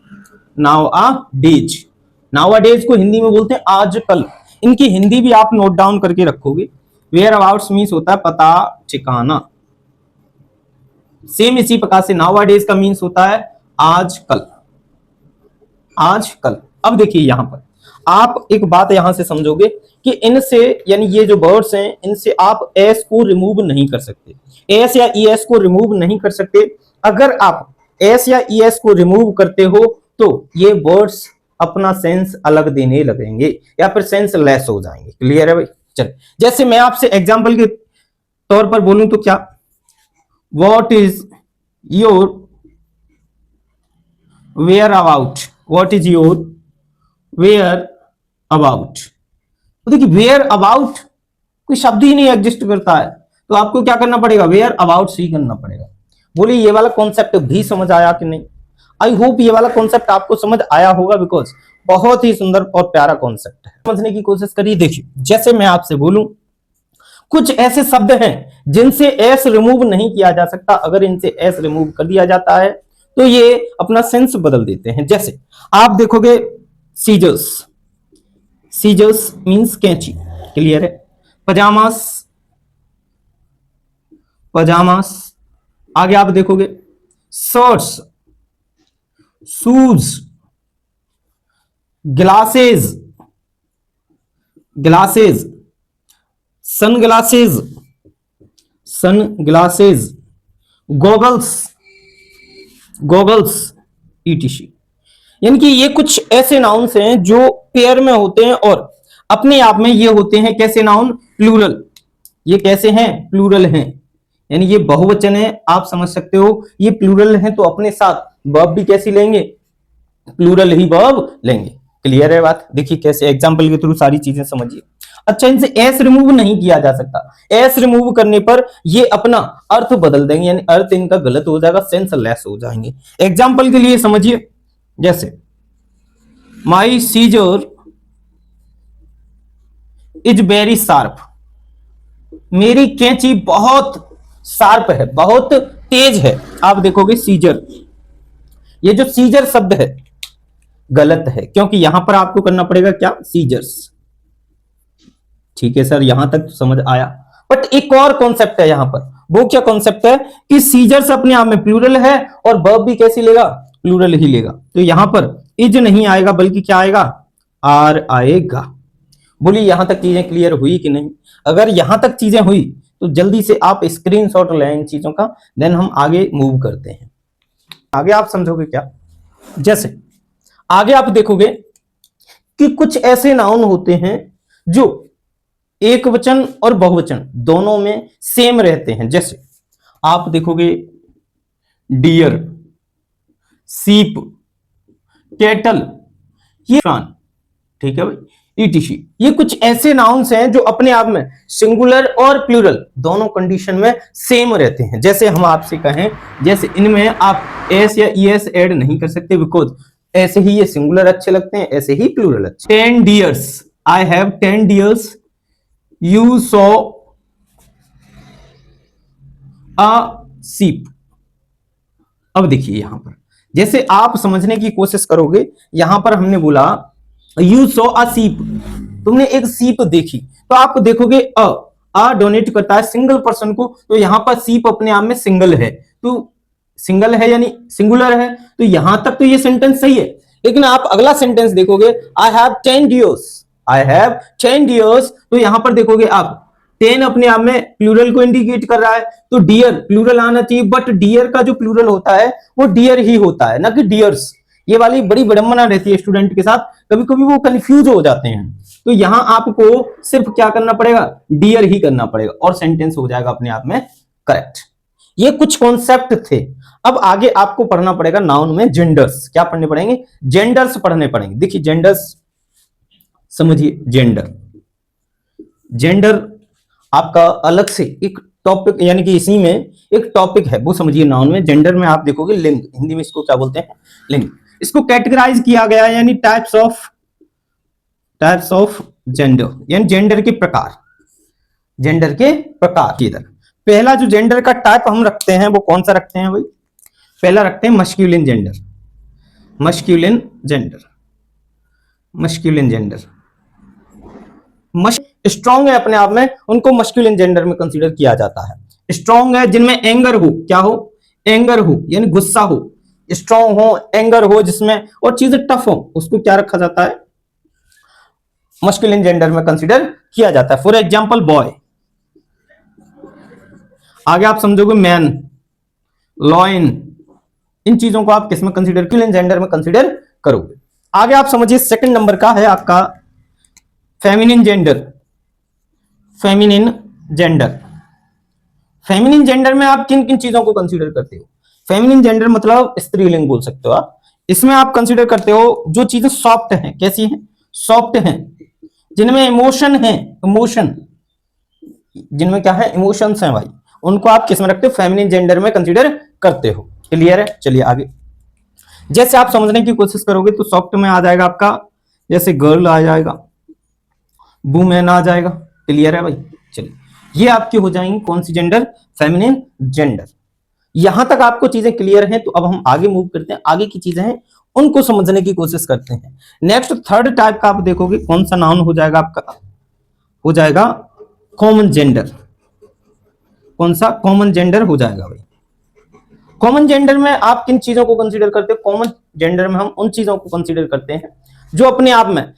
S1: nowadays, nowadays को हिंदी में बोलते हैं आजकल। इनकी हिंदी भी आप नोट डाउन करके रखोगे। वेयर अबाउट्स मीन्स होता है पता ठिकाना, सेम इसी प्रकार से नाउ अ डेज का मीन्स होता है आजकल, आजकल। अब देखिए यहां पर आप एक बात यहां से समझोगे कि इनसे, यानी ये जो वर्ड्स हैं, इनसे आप एस को रिमूव नहीं कर सकते, एस या ई एस को रिमूव नहीं कर सकते। अगर आप एस या ई एस को रिमूव करते हो तो ये वर्ड्स अपना सेंस अलग देने लगेंगे या फिर सेंस लेस हो जाएंगे। क्लियर है भाई? चल, जैसे मैं आपसे एग्जांपल के तौर पर बोलूं तो क्या, what is your whereabout, what is your whereabout. तो देखिए वेयर अबाउट कोई शब्द ही नहीं एग्जिस्ट करता है, तो आपको क्या करना पड़ेगा, वेयर अबाउट ही करना पड़ेगा। बोलिए ये वाला कॉन्सेप्ट भी समझ आया कि नहीं? आई होप ये वाला कॉन्सेप्ट आपको समझ आया होगा, बिकॉज बहुत ही सुंदर और प्यारा कॉन्सेप्ट है। समझने की कोशिश करिए। देखिए जैसे मैं आपसे बोलूं, कुछ ऐसे शब्द हैं जिनसे एस रिमूव नहीं किया जा सकता, अगर इनसे एस रिमूव कर दिया जाता है तो ये अपना सेंस बदल देते हैं। जैसे आप देखोगे सीजर्स, सीजर्स मींस कैंची, क्लियर है। Pyjamas, pyjamas. आगे आप देखोगे shirts, shoes, glasses, glasses, sunglasses, sunglasses, goggles, goggles, etc. यानी कि ये कुछ ऐसे नाउन्स हैं जो पेयर में होते हैं और अपने आप में ये होते हैं कैसे नाउन, प्लूरल। ये कैसे हैं, प्लूरल हैं, यानी ये बहुवचन है, आप समझ सकते हो। ये प्लूरल है तो अपने साथ वर्ब भी कैसी लेंगे, प्लूरल ही वर्ब लेंगे। क्लियर है बात? देखिए कैसे एग्जांपल के थ्रू सारी चीजें समझिए। अच्छा, इनसे एस रिमूव नहीं किया जा सकता, एस रिमूव करने पर ये अपना अर्थ बदल देंगे, यानी अर्थ इनका गलत हो जाएगा, सेंस लेस हो जाएंगे। एग्जांपल के लिए समझिए, जैसे माई सीजर इज वेरी शार्प, मेरी कैंची बहुत शार्प है, बहुत तेज है। आप देखोगे सीजर, ये जो सीजर शब्द है गलत है, क्योंकि यहां पर आपको करना पड़ेगा क्या, सीजर्स। ठीक है सर, यहां तक तो समझ आया। बट एक और कॉन्सेप्ट है यहां पर, वो क्या कॉन्सेप्ट है कि सीजर्स अपने आप में प्लूरल है और वर्ब भी कैसी लेगा, प्लूरल ही लेगा। तो यहां पर इज नहीं आएगा बल्कि क्या आएगा, आर आएगा। बोलिए यहां तक चीजें क्लियर हुई कि नहीं? अगर यहां तक चीजें हुई तो जल्दी से आप स्क्रीनशॉट लें इन चीजों का, देन हम आगे मूव करते हैं। आगे आप समझोगे क्या, जैसे आगे आप देखोगे कि कुछ ऐसे नाउन होते हैं जो एक वचन और बहुवचन दोनों में सेम रहते हैं। जैसे आप देखोगे डियर, सीप, कैटल, ये फ्रान, ठीक है भाई, ईटीसी। ये कुछ ऐसे नाउन्स हैं जो अपने आप में सिंगुलर और प्लूरल दोनों कंडीशन में सेम रहते हैं। जैसे हम आपसे कहें, जैसे इनमें आप एस या ई एस ऐड नहीं कर सकते, बिकॉज ऐसे ही ये सिंगुलर अच्छे लगते हैं, ऐसे ही प्लूरल अच्छे। 10 dears, I have 10 dears, you saw a सीप। अब देखिए यहां पर जैसे आप समझने की कोशिश करोगे, यहां पर हमने बोला यू सॉ अ सीप, तुमने एक सीप देखी, तो आप देखोगे अ डोनेट करता है सिंगल पर्सन को, तो यहां पर सीप अपने आप में सिंगल है, तो सिंगल है यानी सिंगुलर है, तो यहां तक तो ये सेंटेंस सही है। लेकिन आप अगला सेंटेंस देखोगे, I have 10 dears, I have 10 dears, तो यहां पर देखोगे आप 10 अपने आप में प्लूरल को इंडिकेट कर रहा है, तो डियर प्लूरल आना चाहिए, बट डियर का जो प्लूरल होता है वो डियर ही होता है, ना कि डियर्स। ये वाली बड़ी विडंबना रहती है स्टूडेंट के साथ, कभी कभी वो कंफ्यूज हो जाते हैं। तो यहां आपको सिर्फ क्या करना पड़ेगा, डियर ही करना पड़ेगा, और सेंटेंस हो जाएगा अपने आप में करेक्ट। ये कुछ कॉन्सेप्ट थे। अब आगे आपको पढ़ना पड़ेगा नाउन में जेंडर्स। क्या पढ़ने पड़ेंगे, जेंडर्स पढ़ने पड़ेंगे। देखिए जेंडर्स समझिए, जेंडर, जेंडर आपका अलग से एक टॉपिक, यानी कि इसी में एक टॉपिक है, वो समझिए नाउन में। जेंडर में आप देखोगे लिंग, हिंदी में इसको क्या बोलते हैं, लिंग। इसको कैटेगराइज किया गया है, यानी टाइप्स ऑफ जेंडर, यानी जेंडर के प्रकार, जेंडर के प्रकार। इधर पहला जो जेंडर का टाइप हम रखते हैं वो कौन सा रखते हैं भाई, पहला रखते हैं masculine gender, masculine gender, masculine gender. Strong है अपने आप में, उनको मस्क्यूलिन जेंडर में कंसीडर किया जाता है। स्ट्रॉन्ग है जिनमें एंगर हो, क्या हो, एंगर हो यानी गुस्सा हो, स्ट्रॉन्ग हो, एंगर हो जिसमें, और चीजें टफ हो, उसको क्या रखा जाता है, मस्कुलिन जेंडर में कंसीडर किया जाता है। फॉर एग्जांपल बॉय, आगे आप समझोगे मैन, लॉयन, इन चीजों को आप किसमें कंसीडर, मस्कुलिन जेंडर में कंसीडर करोगे। आगे आप समझिए सेकंड नंबर का है आपका feminine gender, feminine gender. Feminine gender में आप किन किन चीजों को कंसीडर करते हो, फेमिनिन जेंडर मतलब स्त्रीलिंग बोल सकते हो आप। इसमें आप कंसीडर करते हो जो चीजें सॉफ्ट हैं, कैसी हैं, सॉफ्ट हैं, जिनमें इमोशन है, इमोशन, जिनमें क्या है, इमोशंस हैं भाई, उनको आप किस में रखते हो, फेमिनिन जेंडर में कंसीडर करते हो। क्लियर है, चलिए आगे। जैसे आप समझने की कोशिश करोगे तो सॉफ्ट में आ जाएगा आपका, जैसे गर्ल आ जाएगा, वुमेन आ जाएगा। क्लियर है भाई, चलिए ये आपकी हो जाएंगी कौन सी जेंडर, फेमिनिन जेंडर। यहां तक आपको चीजें क्लियर हैं, तो अब हम आगे मूव करते हैं, आगे की चीजें हैं उनको समझने की कोशिश करते हैं। नेक्स्ट थर्ड टाइप का आप देखोगे कौन सा नाउन हो जाएगा आपका, हो जाएगा कॉमन जेंडर। कौन सा, कॉमन जेंडर हो जाएगा भाई। कॉमन जेंडर में आप किन चीजों को कंसीडर करते हो, कॉमन जेंडर में हम उन चीजों को कंसीडर करते हैं जो अपने आप में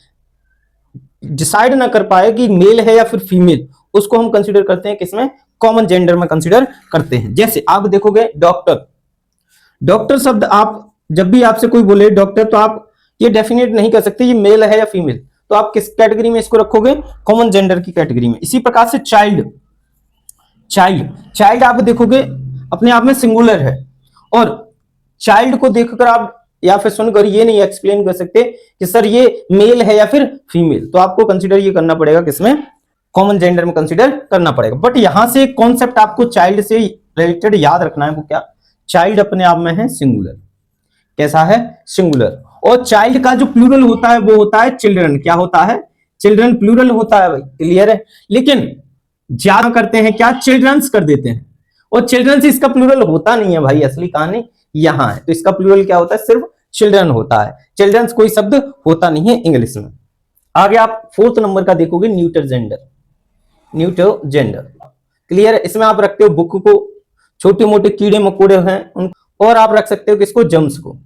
S1: डिसाइड ना कर पाए कि मेल है या फिर फीमेल, उसको हम कंसीडर करते हैं किसमें, कॉमन जेंडर में कंसीडर करते हैं। जैसे आप देखोगे डॉक्टर, डॉक्टर शब्द आप जब भी आपसे कोई बोले डॉक्टर, तो आप ये डेफिनेट नहीं कर सकते ये मेल है या फीमेल, तो आप किस कैटेगरी में इसको रखोगे, कॉमन जेंडर की कैटेगरी में। इसी प्रकार से चाइल्ड, चाइल्ड, चाइल्ड आप देखोगे अपने आप में सिंगुलर है, और चाइल्ड को देखकर आप या फिर सुनकर ये नहीं एक्सप्लेन कर सकते कि सर ये मेल है या फिर फीमेल, तो आपको कंसीडर ये करना पड़ेगा किसमें, कॉमन जेंडर में कंसीडर करना पड़ेगा। बट यहां से एक कॉन्सेप्ट आपको चाइल्ड से रिलेटेड याद रखना है, वो क्या, चाइल्ड अपने आप में है सिंगुलर, कैसा है, सिंगुलर। और चाइल्ड का जो प्लूरल होता है वो होता है चिल्ड्रन, क्या होता है, चिल्ड्रन प्लूरल होता है भाई। क्लियर है, लेकिन ज्यादा करते हैं क्या, चिल्ड्रंस कर देते हैं, और चिल्ड्रंस इसका प्लूरल होता नहीं है भाई, असली कहानी यहां है। तो इसका प्लूरल क्या होता है, सिर्फ चिल्ड्रन होता है, चिल्ड्रंस कोई शब्द होता नहीं है इंग्लिश में। आगे आप फोर्थ नंबर का देखोगे neuter gender, neuter gender. Clear है, इसमें आप रखते हो बुक को, छोटे मोटे कीड़े मकोड़े हैं उनको, और आप रख सकते हो किसको, जम्स को।